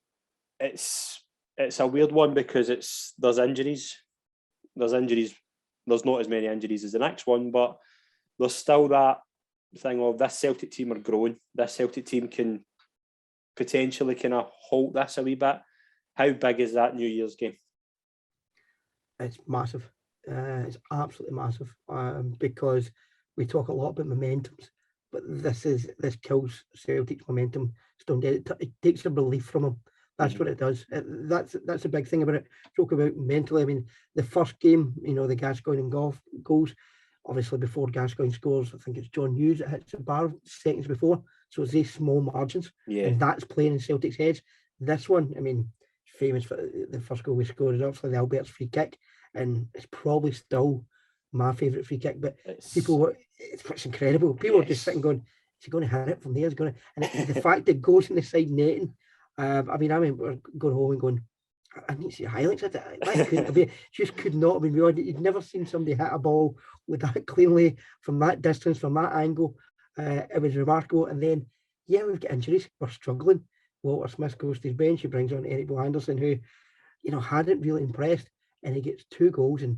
it's a weird one because there's injuries. There's not as many injuries as the next one, but there's still that thing of this Celtic team are growing. This Celtic team can potentially kind of halt this a wee bit. How big is that New Year's game? It's massive. It's absolutely massive because we talk a lot about momentums, but this kills Celtic's momentum. Stone dead. It takes the belief from them. That's what it does. That's a big thing about it. Talk about mentally. I mean, the first game, the Gascoigne and Goff goals. Obviously, before Gascoigne scores, I think it's John Hughes that hits the bar seconds before. So it's these small margins, and that's playing in Celtic's heads. This one, I mean, famous for the first goal we scored is obviously the Albert's free kick, and it's probably still my favourite free kick. But it's incredible. People are just sitting going, "Is he going to hit it from there? Is he going to?" And the fact it goes in the side netting. I remember going home and going, I need to see highlights of that. That just could not have been real. You'd never seen somebody hit a ball with that cleanly from that distance, from that angle. It was remarkable. And then, we've got injuries. We're struggling. Walter Smith goes to his bench. He brings on Eric Bo Anderson, who, hadn't really impressed. And he gets 2 goals and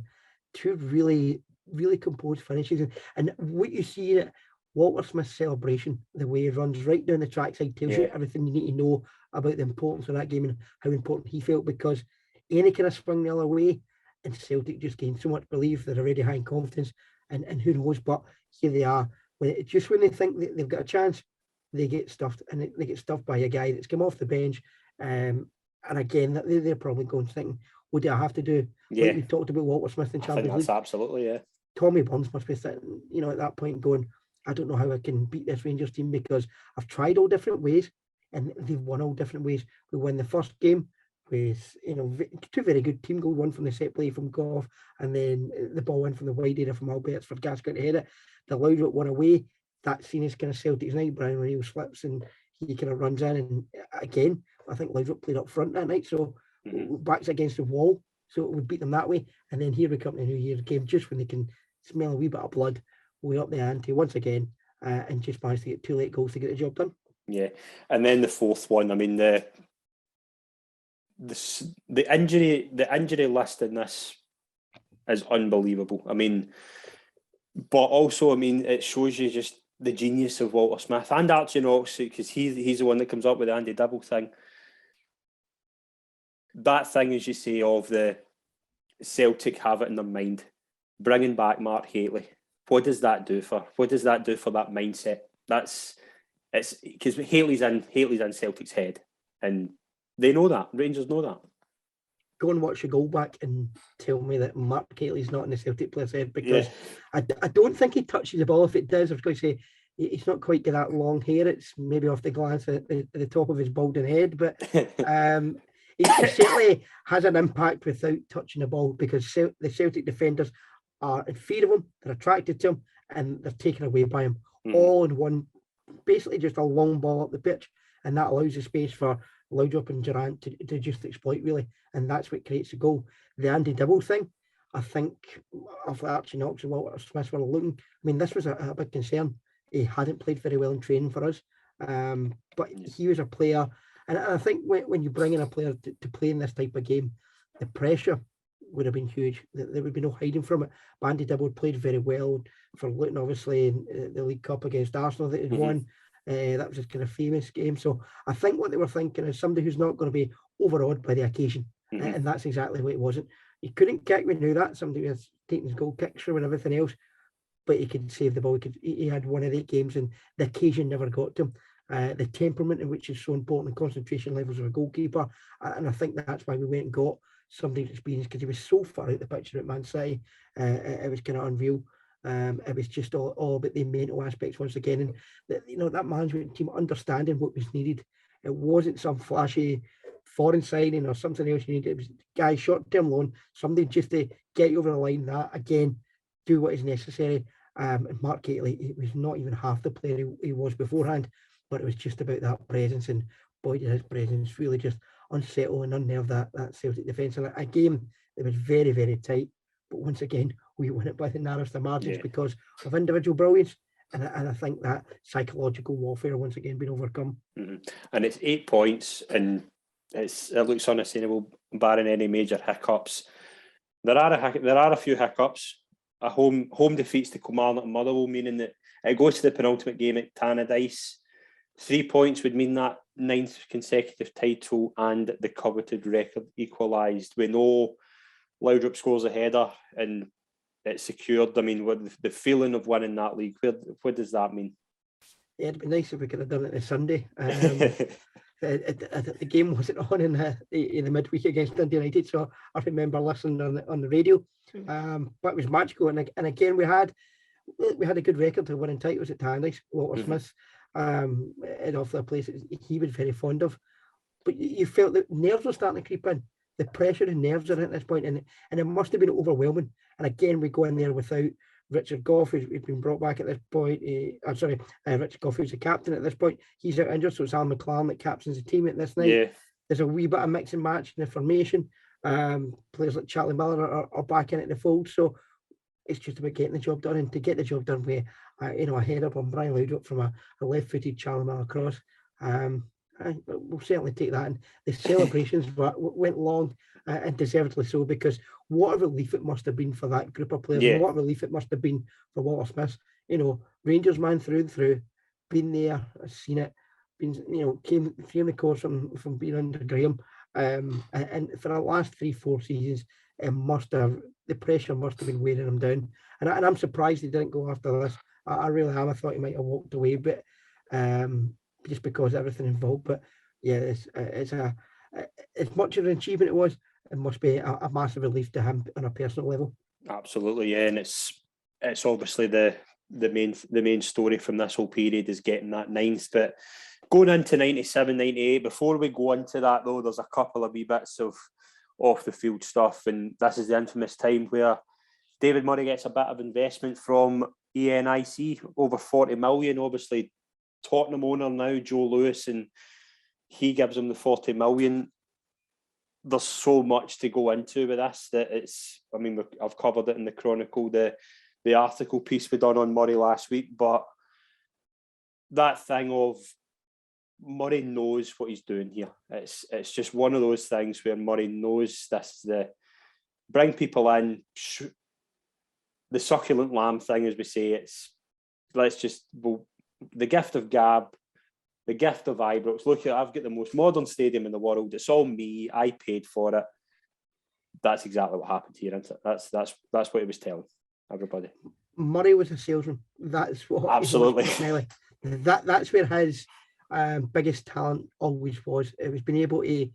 2 really, really composed finishes. And what you see in it, Walter Smith's celebration, the way he runs right down the trackside, tells you everything you need to know about the importance of that game and how important he felt, because any kind of swing the other way and Celtic just gained so much belief. They're already high in confidence, and who knows, but here they are. When they think that they've got a chance, they get stuffed, and they get stuffed by a guy that's come off the bench. And again, they're probably going thinking, what do I have to do? Like we talked about Walter Smith in Champions League. Absolutely, Tommy Burns must be sitting, at that point going, I don't know how I can beat this Rangers team because I've tried all different ways and they've won all different ways. We won the first game with, 2 very good team goals, one from the set play from Goff and then the ball in from the wide area from Alberts for Gascoigne to head it. The Laudrup one away, that scene is kind of Celtic's night. Brian O'Neill slips and he kind of runs in, and again, I think Laudrup played up front that night, so backs against the wall, so it would beat them that way. And then here we come to the New Year's game, just when they can smell a wee bit of blood, way up the ante once again, and just managed to get 2 late goals to get the job done. Yeah, and then the fourth one. I mean, the injury list in this is unbelievable. I mean, but also, I mean, it shows you just the genius of Walter Smith and Archie Knox, because he's the one that comes up with the Andy Dibble thing. That thing, as you say, of the Celtic have it in their mind, bringing back Mark Haitley. What does that do for that mindset? It's because Haitley's in Celtic's head, and they know that. Rangers know that. Go and watch your goal back and tell me that Mark Haitley's not in the Celtic player's head, because I don't think he touches the ball. If it does, I was going to say he's not quite got that long hair. It's maybe off the glance at the top of his balding head, but he certainly has an impact without touching the ball, because the Celtic defenders are in fear of him, they're attracted to him, and they're taken away by him, all in one, basically just a long ball up the pitch, and that allows the space for Laudrup and Durant to just exploit, really, and that's what creates the goal. The Andy Dibble thing, I think, of Archie Knox and Walter Smith were looking, I mean, this was a big concern. He hadn't played very well in training for us, but he was a player, and I think when you bring in a player to play in this type of game, the pressure would have been huge. There would be no hiding from it. But Andy Dibble played very well for Luton, obviously, in the League Cup against Arsenal that he'd won. That was his kind of famous game. So I think what they were thinking is somebody who's not going to be overawed by the occasion, and that's exactly what it wasn't. He couldn't kick, we knew that. Somebody was taking his goal kicks through and everything else, but he could save the ball. He had one of 8 games, and the occasion never got to him. The temperament in which is so important, concentration levels of a goalkeeper, and I think that's why we went and got somebody's experience, because he was so far out the picture at Man City. It was kind of unreal. It was just all about the mental aspects once again, and that management team understanding what was needed. It wasn't some flashy foreign signing or something else you needed. It was guys short-term loan, somebody just to get you over the line. That again, do what is necessary. And Mark Gately, he was not even half the player he was beforehand, but it was just about that presence, and boy, did his presence really just unsettle and unnerve that Celtic defence. And a game that was very, very tight, but once again, we win it by the narrowest of margins because of individual brilliance. And I think that psychological warfare once again been overcome. And it's 8 points, and it looks unassailable, barring any major hiccups. There are a few hiccups. A home defeats to Kilmarnock and Motherwell, meaning that it goes to the penultimate game at Tannadice. 3 points would mean that 9th consecutive title and the coveted record equalised. We know Laudrup scores a header and it's secured. I mean, what the feeling of winning that league, what does that mean? Yeah, it'd be nice if we could have done it this Sunday. The game wasn't on in the midweek against Dundee United, so I remember listening on the radio. But it was magical, and again we had a good record to winning titles at Tannadice. Walter Smith, and off the place he was very fond of, but you felt that nerves were starting to creep in. The pressure and nerves are at this point, and it must have been overwhelming. And again, we go in there without Richard Gough, who's been brought back at this point. Richard Gough, who's the captain at this point. He's out injured, so it's Alan McLaren that captains the team at this night. Yeah. There's a wee bit of mix and match in the formation. Players like Charlie Miller are back in at the fold, so it's just about getting the job done, and to get the job done with a head up on Brian Laudrup from a left-footed Charlie Miller cross. We'll certainly take that, and the celebrations went long, and deservedly so, because what a relief it must have been for that group of players. And what a relief it must have been for Walter Smith. Rangers man through and through, been there, seen it, came through the course from being under Graham, and for the last 3-4 seasons, the pressure must have been wearing him down. And I'm surprised he didn't go after this. I really am. I thought he might have walked away, but just because everything involved. But yeah, it's much of an achievement it was. It must be a massive relief to him on a personal level. Absolutely, yeah, and it's obviously the main story from this whole period is getting that 9th. But going into 97, 98, before we go into that though, there's a couple of wee bits of off the field stuff, and this is the infamous time where David Murray gets a bit of investment from ENIC, over 40 million. Obviously, Tottenham owner now, Joe Lewis, and he gives him the 40 million. There's so much to go into with this that I've covered it in the Chronicle, the article piece we done on Murray last week, but that thing of Murray knows what he's doing here. It's just one of those things where Murray knows this is bring people in, the succulent lamb thing, as we say. The gift of Gab, the gift of Ibrox. Look, I've got the most modern stadium in the world. It's all me. I paid for it. That's exactly what happened here, isn't it? That's what he was telling everybody. Murray was a salesman. That's what. Absolutely. That's where his biggest talent always was. It was being able to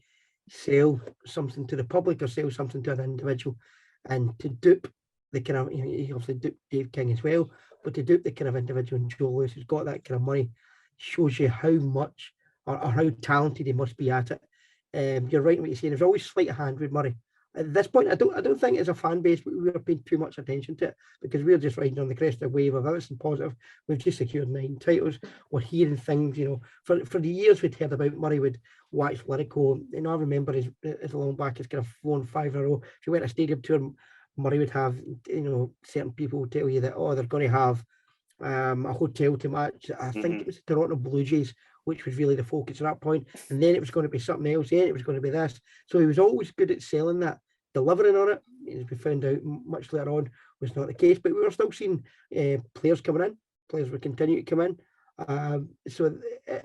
sell something to the public or sell something to an individual, and to dupe the kind of, he obviously duped Dave King as well, but to dupe the kind of individual in Joe Lewis who's got that kind of money shows you how much or how talented he must be at it. You're right in what you're saying. There's always slight hand with Murray. At this point, I don't think as a fan base we are paying too much attention to it because we're just riding on the crest of the wave of everything positive. We've just secured 9 titles. We're hearing things, for the years we'd heard about Murray would wax lyrical. I remember as long back as kind of 4 and 5 in a row. If you went to a stadium tour, Murray would have, certain people would tell you that, they're going to have a hotel to match. I think it was the Toronto Blue Jays, which was really the focus at that point. And then it was going to be something else. Then it was going to be this. So he was always good at selling that. Delivering on it, as we found out much later on, was not the case. But we were still seeing players coming in. Players would continue to come in. So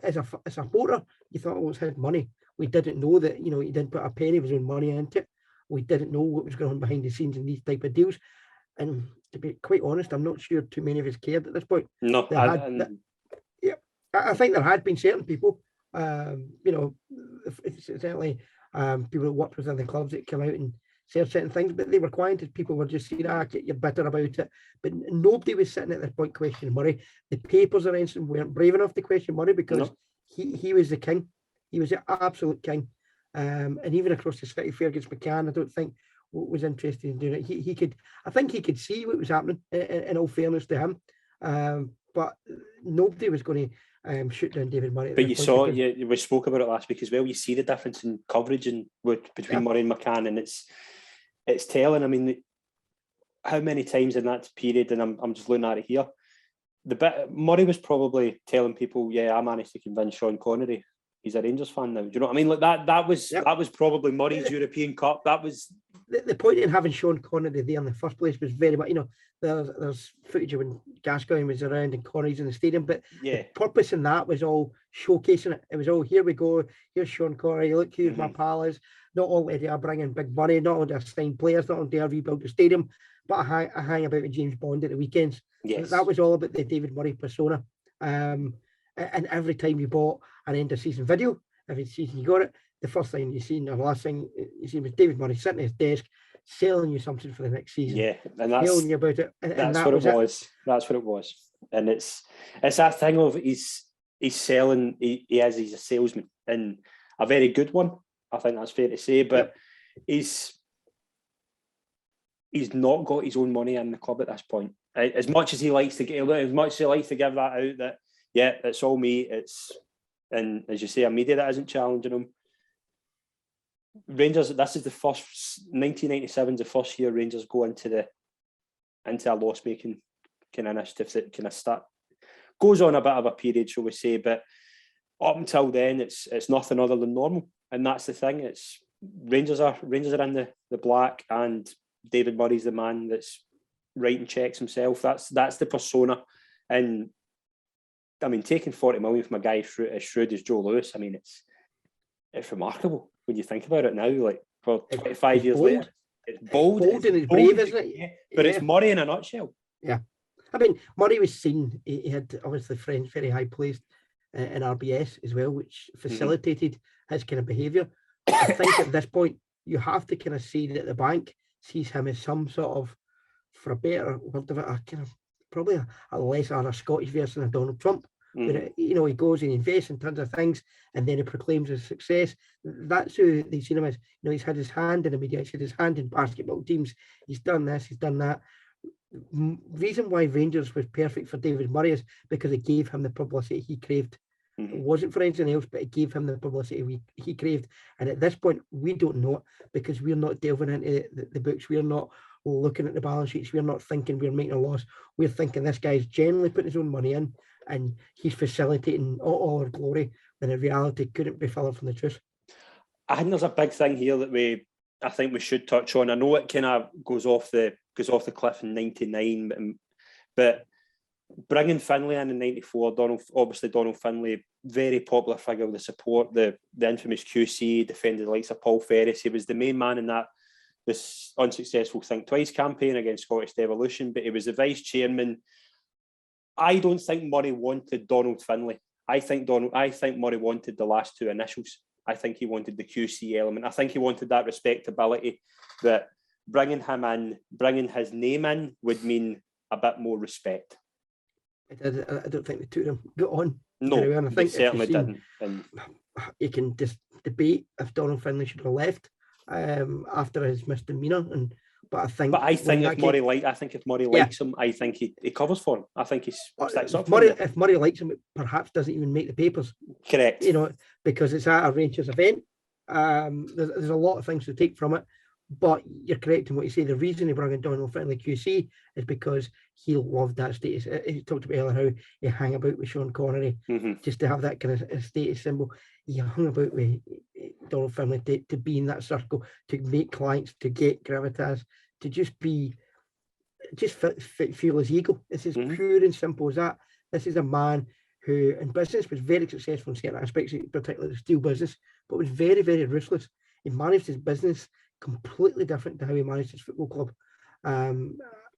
as a supporter, you thought, it was his money. We didn't know that, he didn't put a penny of his own money into it. We didn't know what was going on behind the scenes in these type of deals. And to be quite honest, I'm not sure too many of us cared at this point. No, I think there had been certain people, certainly people that worked within the clubs that come out and said certain things, but they were quiet as people were just saying, you're bitter about it. But nobody was sitting at this point questioning Murray. The papers around him weren't brave enough to question Murray because he was the king. He was the absolute king. And even across the city, Fergus McCann, I don't think was interested in doing it. I think he could see what was happening, in all fairness to him. But nobody was going to shoot down David Murray. But we spoke about it last week as well. You see the difference in coverage between Murray and McCann, and it's telling. I mean, how many times in that period, and I'm just looking at it here, Murray was probably telling people, I managed to convince Sean Connery he's a Rangers fan now. Do you know what I mean? Like that was probably Murray's European Cup. That was the point in having Sean Connery there in the first place was very much, there's footage of when Gascoigne was around and Connery's in the stadium, but the purpose in that was all showcasing it. It was all, here we go, here's Sean Connery, look who my pal is. Not only are bringing big money, not only are signed players, not only are rebuild the stadium, but I hang about with James Bond at the weekends. Yes. That was all about the David Murray persona. And every time you bought an end of season video, every season you got it, the first thing you seen, or the last thing you seen was David Murray sitting at his desk, selling you something for the next season. Yeah, and that's telling you about it. That's what it was. That's what it was. And it's that thing of he's selling. He's a salesman, and a very good one. I think that's fair to say. But he's not got his own money in the club at this point. As much as he likes to give that out, that it's all me. And as you say, a media that isn't challenging him. Rangers, this is the first 1997 is the first year Rangers go into a loss making kind of initiative that kind of start goes on a bit of a period, shall we say, but up until then it's nothing other than normal. And that's the thing. It's Rangers are in the black, and David Murray's the man that's writing checks himself. That's the persona. And I mean, taking 40 million from a guy as shrewd as Joe Lewis, I mean, it's remarkable when you think about it now. Like for 25 years later, it's bold and it's brave, isn't it? Yeah. But it's Murray in a nutshell. Yeah, I mean, Murray was seen. He had obviously friends very high placed in RBS as well, which facilitated his kind of behaviour. I think at this point you have to kind of see that the bank sees him as some sort of, for a better word of it, a kind of probably a lesser, a Scottish version of Donald Trump. Where, he goes and invests in tons of things and then he proclaims his success. That's who they see him as. He's had his hand in the media, he's had his hand in basketball teams, he's done this, he's done that. Reason why Rangers was perfect for David Murray is because it gave him the publicity he craved. It wasn't for anything else, but it gave him the publicity he craved. And at this point, we don't know it because we're not delving into the books. We're not looking at the balance sheets. We're not thinking we're making a loss. We're thinking this guy's generally putting his own money in and he's facilitating all our glory, when in reality couldn't be further from the truth. I think there's a big thing here that I think we should touch on. I know it kind of goes off the cliff in '99, but bringing Finlay in '94, Donald Finlay, very popular figure with the support, the infamous QC, defended the likes of Paul Ferris. He was the main man in this unsuccessful Think Twice campaign against Scottish Devolution, but he was the vice chairman. I don't think Murray wanted Donald Finlay. I think Murray wanted the last two initials. I think he wanted the QC element. I think he wanted that respectability that bringing him in, bringing his name in would mean a bit more respect. I don't think the two of them got on No, very well. And I they think certainly didn't. And you can just debate if Donald Finlay should have left after his misdemeanor, but I think if Murray likes him, I think he covers for him. I think he sticks up for him. If Murray likes him, it perhaps doesn't even make the papers. Correct. Because it's at a Rangers event. There's a lot of things to take from it, but you're correct in what you say. The reason he brought in Donald Finlay QC is because he loved that status. He talked about earlier how he hung about with Sean Connery just to have that kind of status symbol. He hung about with Donald Finlay to be in that circle, to make clients, to get gravitas, to just feel his ego. It's as pure and simple as that. This is a man who in business was very successful in certain aspects, particularly the steel business, but was very, very ruthless. He managed his business completely different to how he managed his football club.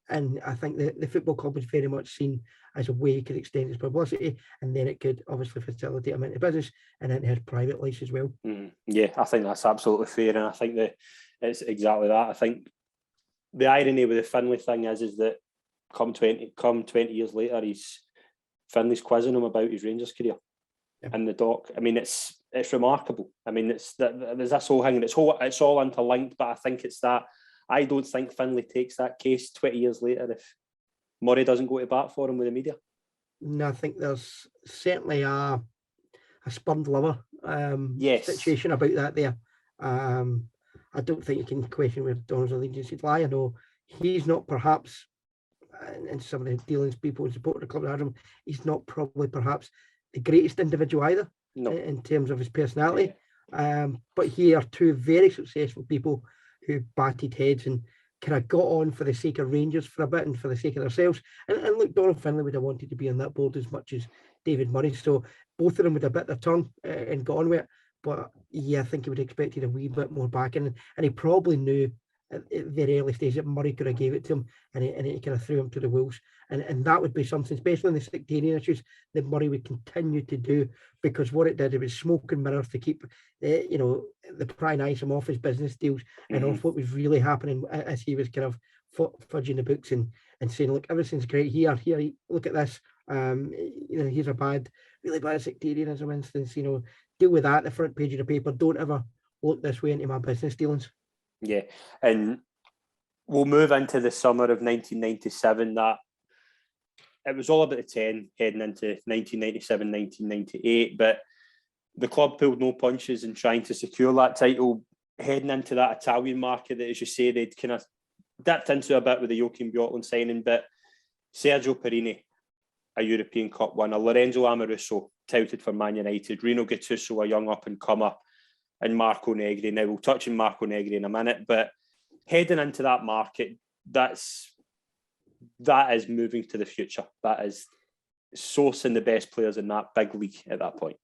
And I think the football club was very much seen as a way he could extend his publicity, and then it could obviously facilitate him into business and into his private life as well. Yeah, I think that's absolutely fair, and I think that it's exactly that. I think the irony with the Finlay thing is that come 20 years later, Finlay's quizzing him about his Rangers career in the doc. I mean, it's remarkable. I mean, there's this whole thing, and it's all interlinked. But I think it's that I don't think Finlay takes that case 20 years later if Murray doesn't go to bat for him with the media. No, I think there's certainly a spurned lover situation about that there. I don't think you can question where Donald's allegiances lie. I know he's not perhaps, and some of the dealings people who support the club had him, he's not probably perhaps the greatest individual either in terms of his personality. But here are two very successful people who batted heads and kind of got on for the sake of Rangers for a bit and for the sake of themselves. And look, Donald Finlay would have wanted to be on that board as much as David Murray. So both of them would have bit their tongue and got on with it. But yeah, I think he would have expected a wee bit more backing. And he probably knew at the very early stage that Murray could have gave it to him, and he kind of threw him to the wolves. And that would be something, especially in the sectarian issues, that Murray would continue to do, because what it did, it was smoke and mirrors to keep the prying eyes off his business deals and off what was really happening as he was kind of fudging the books and saying, look, everything's great here, look at this. Here's a really bad sectarianism instance, deal with that at the front page of the paper. Don't ever look this way into my business dealings. Yeah, and we'll move into the summer of 1997. That it was all about the 10 heading into 1997, 1998, but the club pulled no punches in trying to secure that title, heading into that Italian market that, as you say, they'd kind of dipped into a bit with the Joachim Bjorklund signing, but Sergio Perini, a European Cup winner, Lorenzo Amoruso, touted for Man United, Rino Gattuso, a young up-and-comer, and Marco Negri. Now, we'll touch on Marco Negri in a minute, but heading into that market, that is moving to the future. That is sourcing the best players in that big league at that point.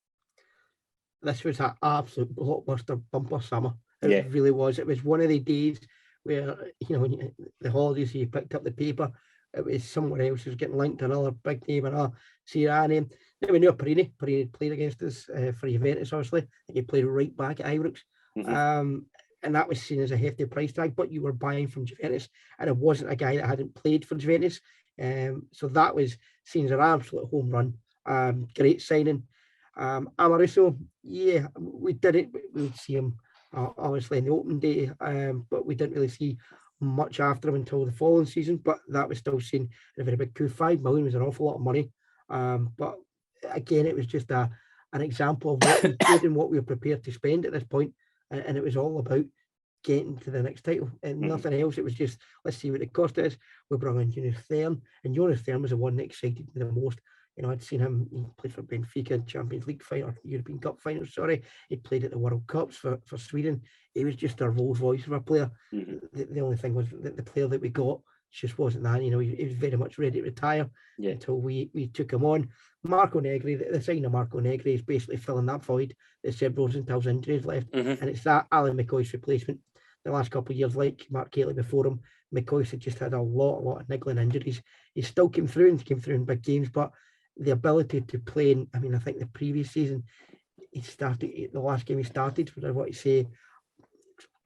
This was an absolute blockbuster bumper summer. It really was. It was one of the days where, when the holidays, you picked up the paper, it was someone else who was getting linked to another big name, another Serie A name. Then we knew Perini played against us for Juventus, obviously. He played right back at Ibrox. And that was seen as a hefty price tag, but you were buying from Juventus, and it wasn't a guy that hadn't played for Juventus. So that was seen as an absolute home run. Great signing. Amoruso, we did it. We would see him obviously in the open day, but we didn't really see much after him until the following season. But that was still seen a very big coup. 5 million was an awful lot of money. But again, it was just an example of what we did and what we were prepared to spend at this point. And it was all about getting to the next title and nothing else. It was just, let's see what it cost us. We brought in Jonas Thern, and Jonas Thern was the one that excited me the most. I'd seen him, he played for Benfica, Champions League final, European Cup final, He played at the World Cups for Sweden. He was just a Rolls Royce of a player. The only thing was that the player that we got just wasn't that. He was very much ready to retire until we took him on. Marco Negri, the signing of Marco Negri is basically filling that void that Seb Rosenthal's injuries left. And it's that Alan McCoy's replacement. The last couple of years, like Mark Cayley before him, McCoy had just had a lot of niggling injuries. He still came through in big games, but the ability to play in, I think the previous season, the last game he started, what I say,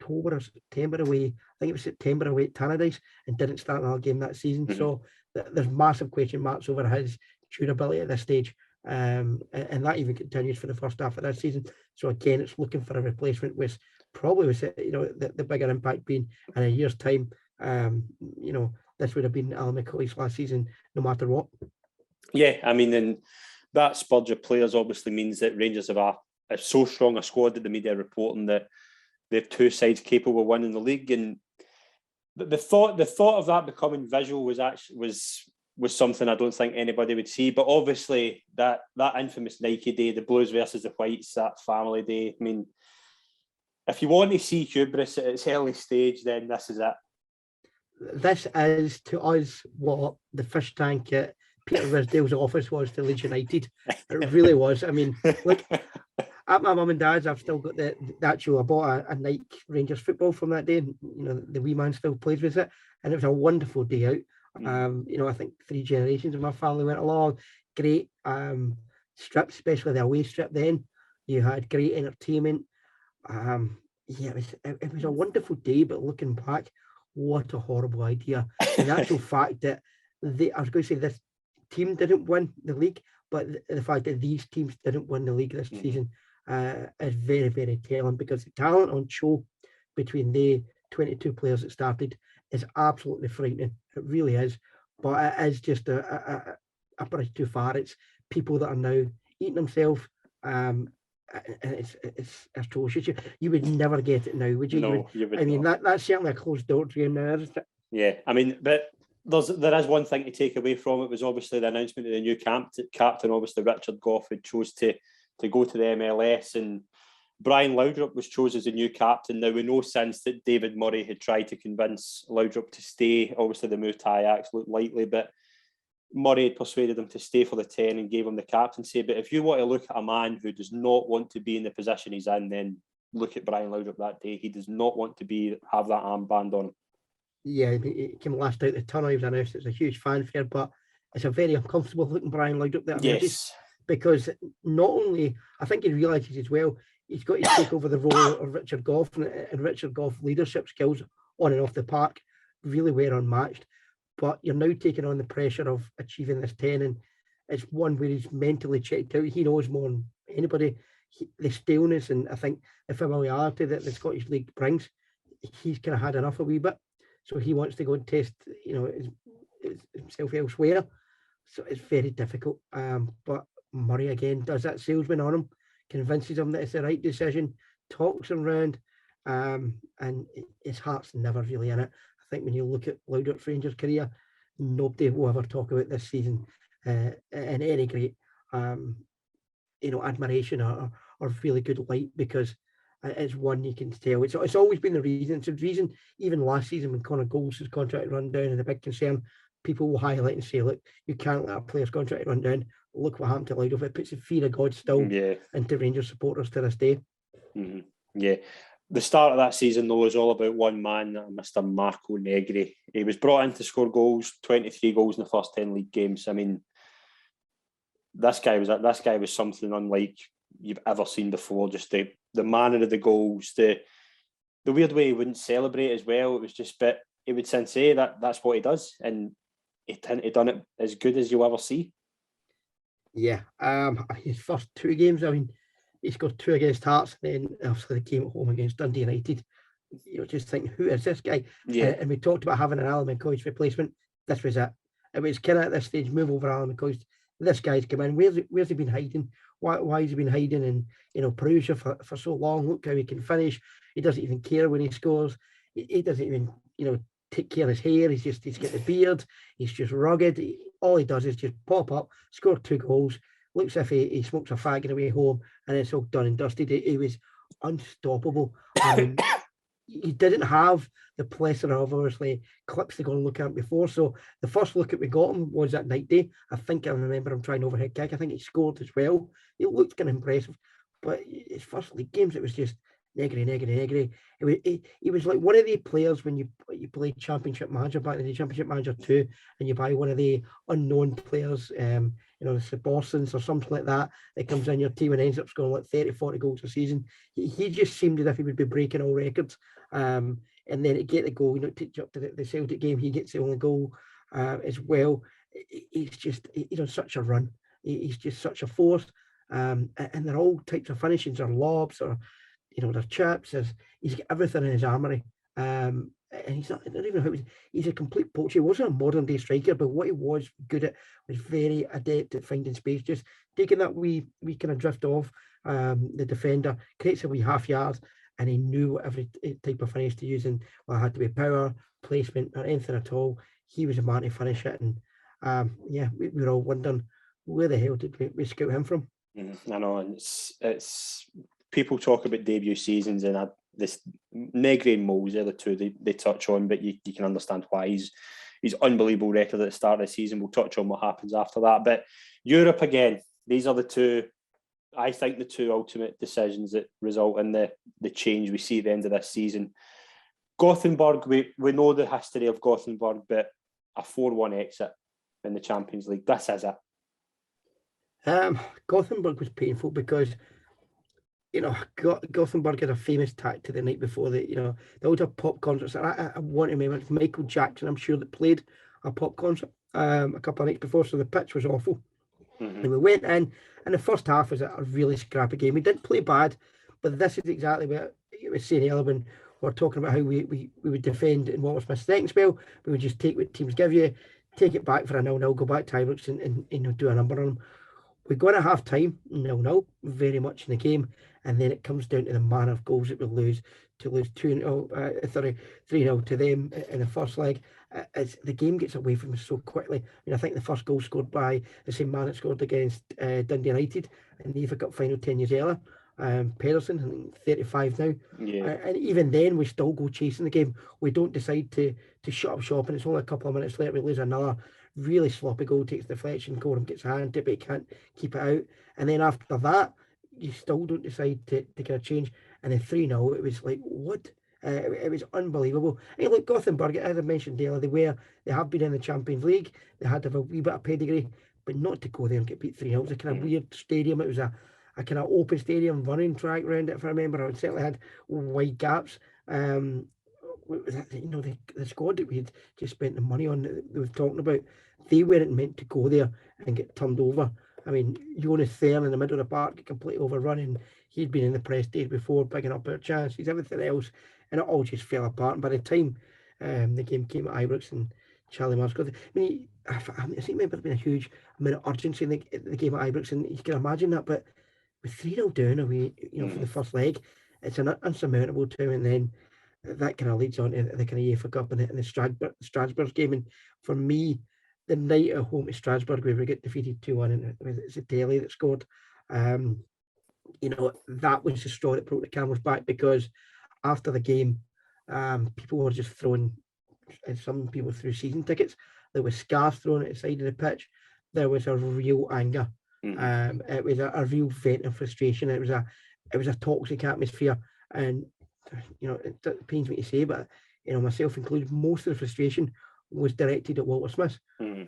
October or September away. I think it was September away at Tannadice, and didn't start another game that season. So there's massive question marks over his durability at this stage. And that even continues for the first half of this season. So again, it's looking for a replacement, which probably was, the bigger impact being in a year's time. This would have been Alan McCoy's last season, no matter what. Yeah, I mean, and that spurge of players obviously means that Rangers have a so strong a squad that the media are reporting that they have two sides capable of winning the league. And the thought of that becoming visual was something I don't think anybody would see. But obviously that infamous Nike day, the Blues versus the Whites, that family day. I mean, if you want to see hubris at its early stage, then this is it. This is to us what the fish tank at Peter Risdale's office was to Leeds United. It really was. I mean, look, at my mum and dad's, I've still got the actual. I bought a Nike Rangers football from that day. And, the wee man still plays with it, and it was a wonderful day out. I think 3 generations of my family went along. Great strips, especially the away strip. Then you had great entertainment. It was a wonderful day. But looking back, what a horrible idea! And the actual fact that I was going to say this team didn't win the league, but the fact that these teams didn't win the league this season is very, very telling, because the talent on show between the 22 players that started is absolutely frightening. It really is. But it is just a bridge too far. It's people that are now eating themselves. And it's atrocious. You would never get it now, would you? No, you would. I mean, that's certainly a closed door to you now, isn't it? Yeah, I mean, but there is one thing to take away from it, was obviously the announcement of the new captain. Obviously, Richard Gough had chose to go to the MLS, and Brian Laudrup was chosen as the new captain. Now, we know since that David Murray had tried to convince Laudrup to stay. Obviously, the move to Ajax looked likely, but Murray had persuaded him to stay for the 10 and gave him the captaincy. But if you want to look at a man who does not want to be in the position he's in, then look at Brian Laudrup that day. He does not want to have that armband on. Yeah, he came last out the tunnel. He was announced as a huge fanfare, but it's a very uncomfortable looking Brian Laudrup that emerges, because not only, I think he realises as well, he's got to take over the role of Richard Gough, and Richard Gough's leadership skills on and off the park really were unmatched. But you're now taking on the pressure of achieving this 10, and it's one where he's mentally checked out. He knows more than anybody the staleness, and I think the familiarity that the Scottish League brings. He's kind of had enough a wee bit, so he wants to go and test, himself elsewhere. So it's very difficult. But Murray again does that salesman on him, convinces him that it's the right decision, talks him round, and his heart's never really in it. I think when you look at Laudrup's Rangers career, nobody will ever talk about this season in any great, admiration or really good light, because it's one you can tell. It's always been the reason. It's the reason even last season when Connor Golds' contract run down and a big concern, people will highlight and say, look, you can't let a player's contract run down. Look what happened to Laudrup. It puts the fear of God still into Rangers supporters to this day. Mm-hmm. Yeah. The start of that season, though, was all about one man, Mr. Marco Negri. He was brought in to score goals, 23 goals in the first 10 league games. I mean, this guy was something unlike you've ever seen before. Just the manner of the goals, the weird way he wouldn't celebrate as well. It was just, but he would say that's what he does, and he done it as good as you'll ever see. Yeah. His first 2 games, I mean, he scored 2 against Hearts, then obviously they came at home against Dundee United. You're just thinking, who is this guy? Yeah. And we talked about having an Alan McCoy's replacement. This was it. It was kind of at this stage, move over Alan McCoy's. This guy's come in. Where's he been hiding? Why has he been hiding in Perugia for so long? Look how he can finish. He doesn't even care when he scores. He doesn't even take care of his hair. He's got the beard. He's just rugged. All he does is just pop up, score 2 goals. Looks as if he smokes a fag on the way home, and it's all done and dusted. He was unstoppable. I mean, he didn't have the plethora of obviously clips to go and look at before. So the first look at we got him was that night day. I think I remember him trying overhead kick. I think he scored as well. It looked kind of impressive, but his first league games, it was just Negri. He was like one of the players when you play Championship Manager back in the Championship Manager 2, and you buy one of the unknown players. it's the Bostons or something like that comes in your team and ends up scoring like 30, 40 goals a season. He just seemed as if he would be breaking all records. And then to get the goal, takes you up to the Celtic game, he gets the only goal as well. He's just, such a run. He's just such a force. And they're all types of finishings, or lobs, or their chips. He's got everything in his armory. And he's not even how he's a complete poacher. He wasn't a modern day striker, but what he was good at was very adept at finding space, just taking that we kind of drift off the defender, creates a wee half yard, and he knew every type of finish to use. And it had to be power, placement, or anything at all. He was a man to finish it. And we were all wondering, where the hell did we scout him from? I know, and it's people talk about debut seasons, and this Negri and Moles are the two they touch on, but you can understand why he's unbelievable record at the start of the season. We'll touch on what happens after that. But Europe again, these are the two, I think, the two ultimate decisions that result in the change we see at the end of this season. Gothenburg, we know the history of Gothenburg, but a 4-1 exit in the Champions League. This is it. Gothenburg was painful because Gothenburg had a famous tactic the night before. They would have pop concerts. I want to remember it's Michael Jackson, I'm sure, that played a pop concert a couple of nights before, so the pitch was awful. And we went in, and the first half was a really scrappy game. We didn't play bad, but this is exactly what you were saying earlier when we were talking about how we would defend in what was my second spell. We would just take what teams give you, take it back for a 0-0, go back to Ibrox and do a number on them. We go in at half time, 0-0, very much in the game, and then it comes down to the manner of goals that we lose. To lose 3-0 to them in the first leg, as the game gets away from us so quickly. I think the first goal scored by the same man that scored against Dundee United in the FA Cup final 10 years earlier, Pedersen, I think 35 now. And even then, we still go chasing the game. We don't decide to shut up shop, and it's only a couple of minutes later we lose another really sloppy goal, takes deflection, Gorham gets a hand to it, but he can't keep it out. And then after that, you still don't decide to kind of change. And then 3-0, it was like, what? It was unbelievable. Hey, look, Gothenburg, as I mentioned earlier, they have been in the Champions League. They had to have a wee bit of pedigree, but not to go there and get beat 3-0. It was a kind of weird stadium. It was a kind of open stadium, running track around it, if I remember. It certainly had wide gaps. The squad that we had just spent the money on that we were talking about, they weren't meant to go there and get turned over. I mean, Jonas Thern in the middle of the park, completely overrun, and he'd been in the press days before, picking up our chances, everything else, and it all just fell apart. And by the time the game came at Ibrox and Charlie Mars got, I think maybe there's been a huge amount of urgency in the game at Ibrox, and you can imagine that. But with 3-0 down away, for the first leg, it's an unsurmountable time, and then that kind of leads on to the kind of UEFA Cup and the Strasbourg game. And for me, the night at home to Strasbourg, where we get defeated 2-1, and it's a Daly that scored. That was the straw that broke the camel's back, because after the game, people were just throwing, and some people threw season tickets. There was scarves thrown at the side of the pitch. There was a real anger. It was a real vent of frustration. It was a toxic atmosphere, and it pains me to say, but myself included, most of the frustration was directed at Walter Smith.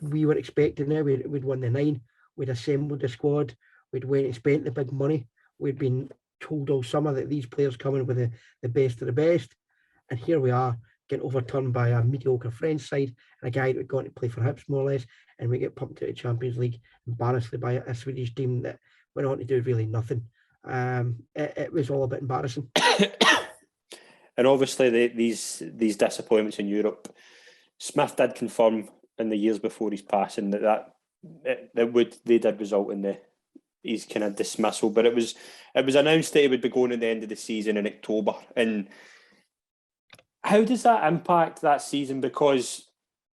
We were expecting now we'd won the 9, we'd assembled the squad, we'd went and spent the big money, we'd been told all summer that these players coming with the best of the best, and here we are getting overturned by a mediocre French side and a guy that had gone to play for Hibs more or less, and we get pumped out of Champions League embarrassingly by a Swedish team that went on to do really nothing. It was all a bit embarrassing. And obviously these disappointments in Europe, Smith did confirm in the years before his passing that they did result in his kind of dismissal. But it was announced that he would be going at the end of the season in October. And how does that impact that season? Because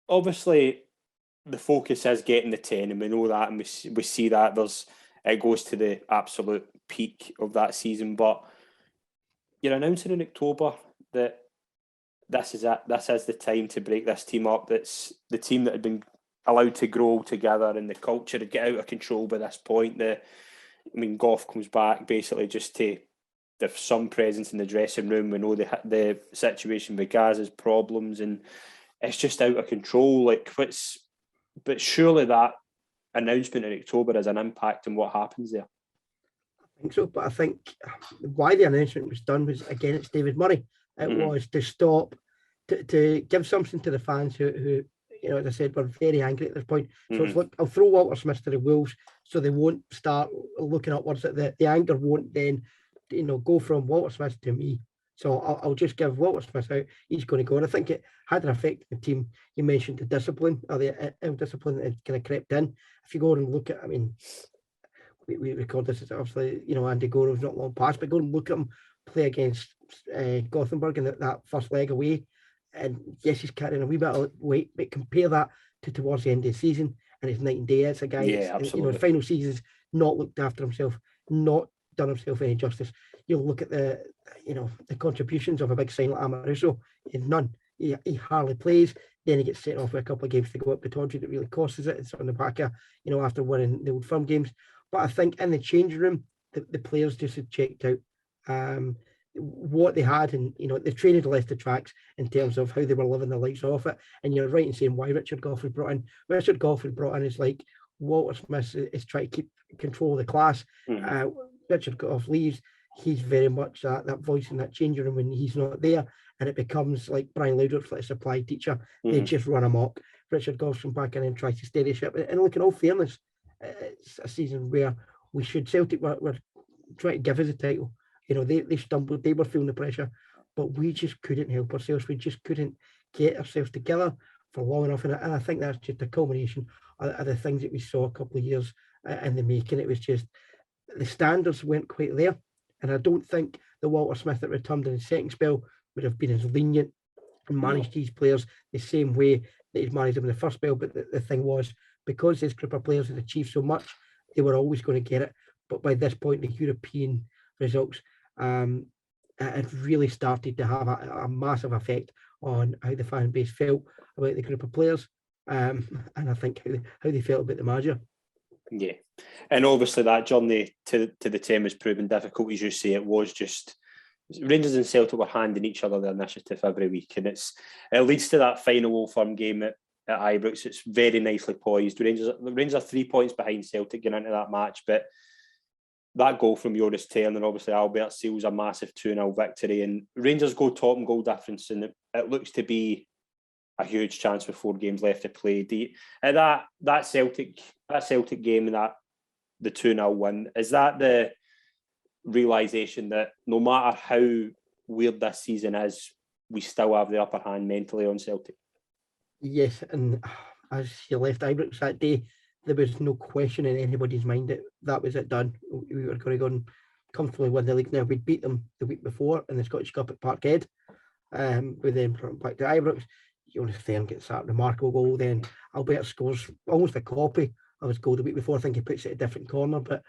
obviously the focus is getting the 10, and we know that, and we see that it goes to the absolute peak of that season. But you're announcing in October that this is it. This is the time to break this team up. That's the team that had been allowed to grow together, and the culture had get out of control by this point. Goff comes back basically just to have some presence in the dressing room. We know the situation with Gaz's problems, and it's just out of control. But surely that announcement in October has an impact on what happens there. I think so, but I think why the announcement was done was, again, it's David Murray. It was to stop, to give something to the fans who, as I said, were very angry at this point. So it's like, I'll throw Walter Smith to the wolves so they won't start looking upwards. The anger won't then, go from Walter Smith to me. So I'll just give Walter Smith out. He's going to go. And I think it had an effect on the team. You mentioned the discipline, or the ill-discipline that kind of crept in. If you go and look at, we record this as obviously, Andy Goro's not long past, but go and look at him play against Gothenburg in that first leg away. And yes, he's carrying a wee bit of weight, but compare that to towards the end of the season, and it's night and day. It's a guy that's, the final season's not looked after himself, not done himself any justice. You'll look at the contributions of a big sign like Amoruso. He's none. He hardly plays. Then he gets sent off with a couple of games to go up to Tawdry that really costs it. It's on the back of, after winning the Old Firm games. But I think in the changing room, the players just had checked out what they had, and the training left the tracks in terms of how they were living their lives off it. And you're right in saying why Richard Goff was brought in. Richard Goff was brought in is like Walter Smith is trying to keep control of the class. Richard Goff leaves. He's very much that voice in that changing room when he's not there, and it becomes like Brian Laudrup, like a supply teacher. They just run amok. Richard Goff's come back in and tries to steady ship. And look, in all fairness, it's a season where we should, Celtic were trying to give us a title. They stumbled, they were feeling the pressure, but we just couldn't help ourselves. We just couldn't get ourselves together for long enough. And I think that's just a culmination of the things that we saw a couple of years in the making. It was just the standards weren't quite there. And I don't think the Walter Smith that returned in the second spell would have been as lenient and managed these players the same way that he's managed them in the first spell. But the thing was, because this group of players had achieved so much, they were always going to get it. But by this point, the European results had really started to have a massive effect on how the fan base felt about the group of players, and I think how they felt about the manager. Yeah, and obviously that journey to the team has proven difficult, as you say. It was just Rangers and Celtic were handing each other the initiative every week, and it leads to that final Old Firm game at Ibrox. It's very nicely poised. The Rangers are 3 points behind Celtic going into that match, but that goal from Joris Taylor and obviously Albert seals a massive 2-0 victory, and Rangers go top in goal difference, and it looks to be a huge chance with 4 games left to play. That Celtic game and the 2-0 win, is that the realisation that no matter how weird this season is, we still have the upper hand mentally on Celtic? Yes, and as you left Ibrox that day, there was no question in anybody's mind that was it done. We were going to go and comfortably win the league. Now, we'd beat them the week before in the Scottish Cup at Parkhead. We then brought back to Ibrox. Jonas Thern gets that remarkable goal. Then Albert scores almost a copy of his goal the week before. I think he puts it a different corner, but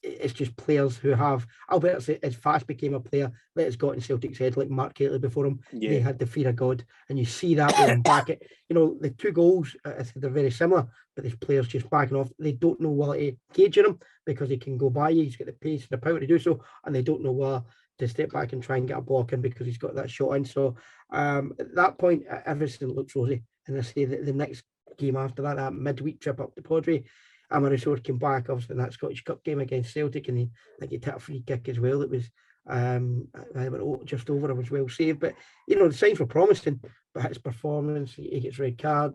it's just players who have... Albert as fast became a player that has got in Celtic's head, like Mark Catley before him. Yeah. They had the fear of God, and you see that with them back at... the 2 goals, I think they're very similar, but these players just backing off. They don't know where to cage him because he can go by you. He's got the pace and the power to do so, and they don't know where to step back and try and get a block in because he's got that shot in. So at that point, everything looks rosy. And I say that the next game after that midweek trip up to Tawdry, Amoruso came back, obviously, in that Scottish Cup game against Celtic, and I think he took a free kick as well. It was just over, it was well saved. But, the signs were promising, but his performance, he gets red card,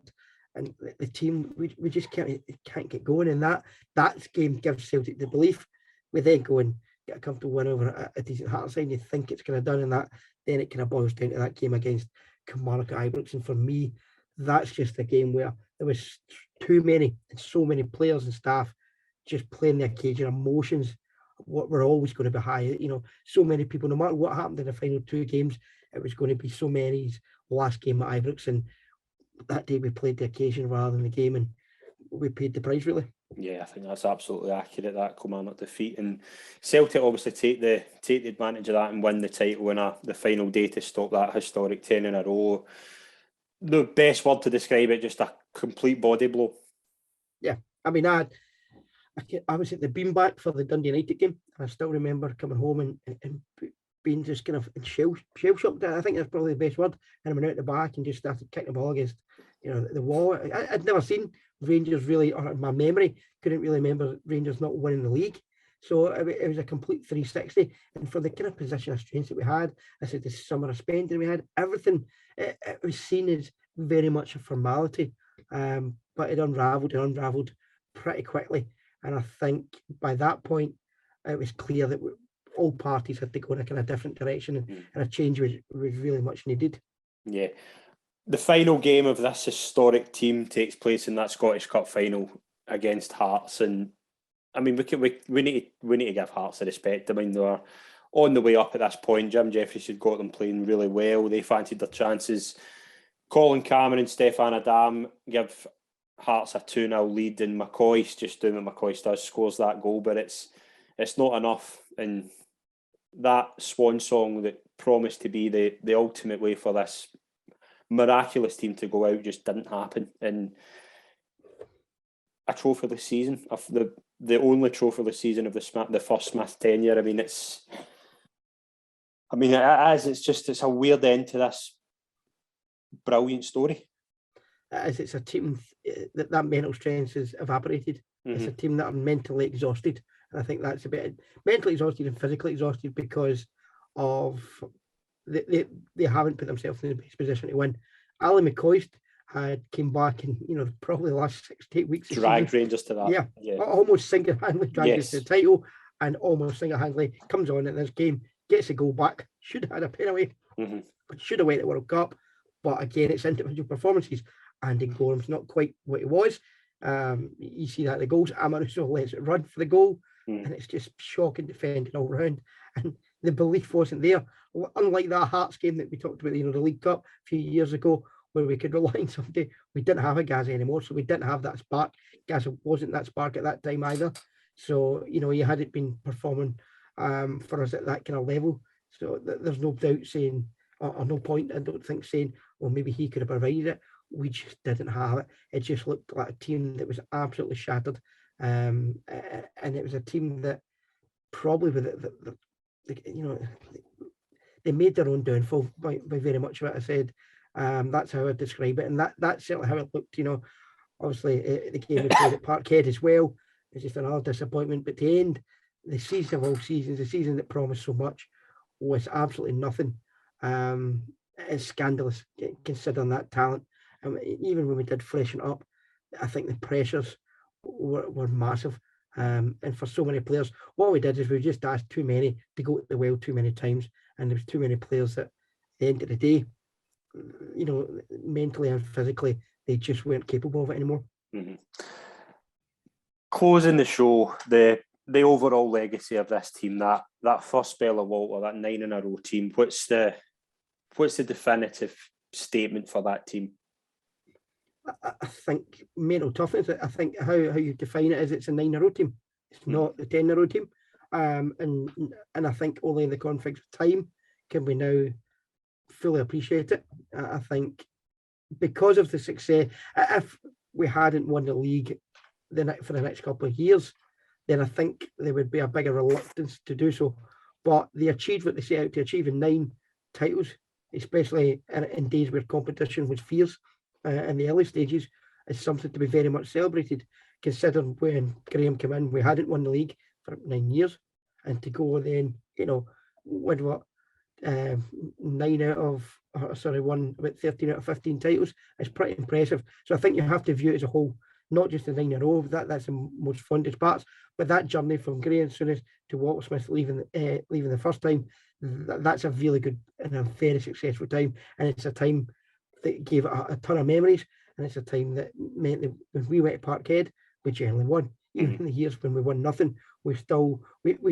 and the team, we just can't get going. And that game gives Celtic the belief. We then go and get a comfortable win over a decent Hearts side. You think it's kind of done, and then it kind of boils down to that game against Kilmarnock at Ibrox. And for me, that's just a game where there was too many and so many players and staff just playing their cage, and emotions were always going to be high. So many people, no matter what happened in the final 2 games, it was going to be so many's last game at Ibrox. And that day we played the occasion rather than the game, and we paid the price, really. Yeah, I think that's absolutely accurate, that Kilmarnock defeat. And Celtic obviously take the advantage of that and win the title in the final day to stop that historic 10 in a row. The best word to describe it, just a complete body blow. Yeah, I mean, I was at the beanbag for the Dundee United game, and I still remember coming home and being just kind of shell shocked. I think that's probably the best word. And I went out the back and just started kicking the ball against you know, the wall. I'd never seen Rangers really, or in my memory, couldn't really remember Rangers not winning the league. So it was a complete 360. And for the kind of position of strength that we had, I said the summer of spending we had, everything, it was seen as very much a formality. But it unravelled pretty quickly. And I think by that point, it was clear that all parties had to go in a kind of different direction, and a change was really much needed. Yeah. The final game of this historic team takes place in that Scottish Cup final against Hearts, and I mean we need to give Hearts the respect. I mean, they were on the way up at this point. Jim Jeffries had got them playing really well. They fancied their chances. Colin Cameron and Stefan Adam give Hearts a 2-0 lead, and McCoy's just doing what McCoy does, scores that goal, but it's not enough. And that swan song that promised to be the ultimate way for this miraculous team to go out just didn't happen. And a trophyless season, of the only trophyless season of the first Smith tenure. I mean, it's a weird end to this brilliant story. It's a team that mental strength is evaporated. It's a team that are mentally exhausted. And I think that's a bit mentally exhausted and physically exhausted because of they haven't put themselves in the best position to win. Ali McCoist had came back in, you know, probably the last 6 to 8 weeks. Dragged Rangers to that. Yeah. Almost single-handedly dragged us to the title, and almost single-handedly comes on in this game, gets a goal back, should have had a penalty, should have went to the World Cup. But again, it's individual performances. Andy Gorham's not quite what he was. You see that the goals, Amaruso lets it run for the goal, and it's just shocking defending all round. And the belief wasn't there. Unlike that Hearts game that we talked about, you know, the League Cup a few years ago, where we could rely on somebody, we didn't have a Gazza anymore, so we didn't have that spark. Gazza wasn't that spark at that time either. So, you know, you hadn't been performing for us at that kind of level. So there's no doubt saying, or no point, I don't think, saying, well, maybe he could have provided it. We just didn't have it. It just looked like a team that was absolutely shattered. And it was a team that probably with you know, they made their own downfall by very much what I said. That's how I describe it. And that's certainly how it looked, you know. Obviously, the game we played at Parkhead as well was just another disappointment. But the end, the season of all seasons, the season that promised so much, was absolutely nothing. It's scandalous considering that talent. Even when we did freshen up, I think the pressures were massive. And for so many players, what we did is we just asked too many to go to the well too many times, and there was too many players that at the end of the day, you know, mentally and physically, they just weren't capable of it anymore. Closing the show, the overall legacy of this team, that first spell of Walter, that 9 in a row team, what's the definitive statement for that team? I think mental toughness. I think how you define it is it's a 9 in a row team. It's not the 10 in a row team. And I think only in the confines of time can we now fully appreciate it. I think because of the success, if we hadn't won the league for the next couple of years, then I think there would be a bigger reluctance to do so. But they achieved what they set out to achieve in 9 titles, especially in days where competition was fierce. In the early stages, is something to be very much celebrated, considering when Graham came in, we hadn't won the league for 9 years, and to go then, you know, win what, 13 out of 15 titles is pretty impressive. So I think you have to view it as a whole, not just the 9 in a row. That's the most fondest parts, but that journey from Graham Souness to Walter Smith leaving the first time, that's a really good and a very successful time, and it's a time that gave it a ton of memories, and it's a time that meant that when we went to Parkhead, we generally won. Even in the years when we won nothing, we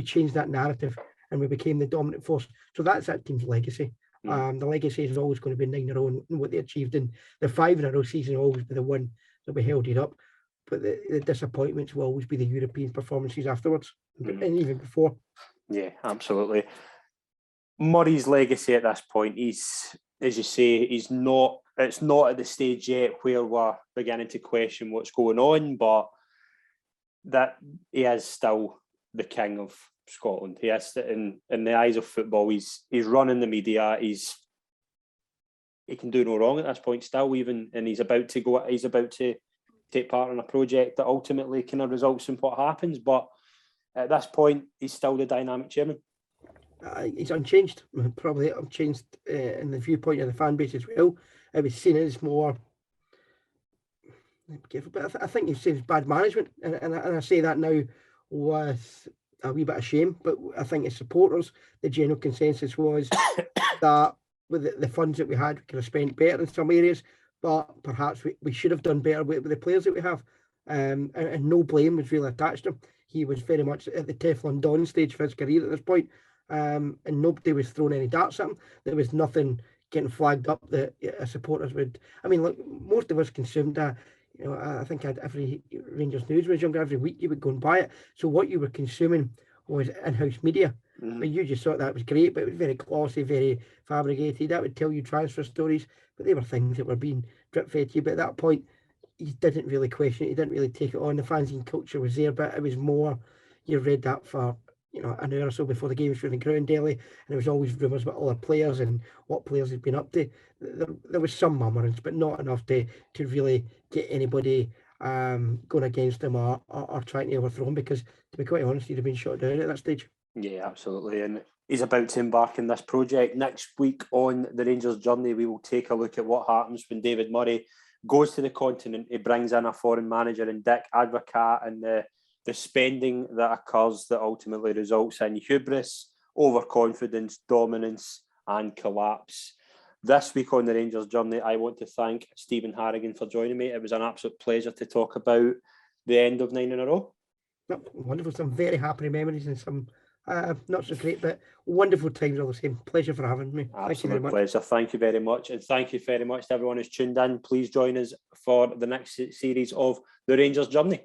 changed that narrative and we became the dominant force. So that's that team's legacy. The legacy is always going to be 9 in a row, and what they achieved in the 5 in a row season will always be the one that we held it up. But the disappointments will always be the European performances afterwards, and even before. Yeah, absolutely. Murray's legacy at this point, he's, as you say, it's not at the stage yet where we're beginning to question what's going on, but that he is still the king of Scotland. He is, in the eyes of football, he's running the media, he's he can do no wrong at this point still, even, and he's about to take part in a project that ultimately kind of results in what happens. But at this point, he's still the dynamic chairman. He's unchanged, probably unchanged in the viewpoint of the fan base as well. It was seen as more careful, but I think he's seen as bad management, and I say that now with a wee bit of shame. But I think as supporters, the general consensus was that with the funds that we had, we could have spent better in some areas, but perhaps we should have done better with the players that we have. And no blame was really attached to him. He was very much at the Teflon Don stage for his career at this point. And nobody was throwing any darts at him. There was nothing getting flagged up that supporters would. I mean, look, most of us consumed I think I had every Rangers news when I was younger. Every week you would go and buy it. So what you were consuming was in-house media. Mm-hmm. But you just thought that was great, but it was very glossy, very fabricated. That would tell you transfer stories, but they were things that were being drip fed to you. But at that point, you didn't really question it. You didn't really take it on. The fanzine culture was there, but it was more, you read that for an hour or so before the game was running ground daily, and there was always rumours about other players and what players had been up to. There was some murmurings, but not enough to really get anybody going against him or trying to overthrow him, because to be quite honest, he'd have been shot down at that stage. Yeah, absolutely. And he's about to embark in this project. Next week on the Rangers Journey, we will take a look at what happens when David Murray goes to the continent. He brings in a foreign manager in Dick Advocat, and the spending that occurs that ultimately results in hubris, overconfidence, dominance and collapse. This week on the Rangers Journey, I want to thank Steven Harrigan for joining me. It was an absolute pleasure to talk about the end of 9 in a row. Wonderful. Some very happy memories and some not so great, but wonderful times all the same. Pleasure for having me. Thank you very much. Pleasure. Thank you very much. And thank you very much to everyone who's tuned in. Please join us for the next series of the Rangers Journey.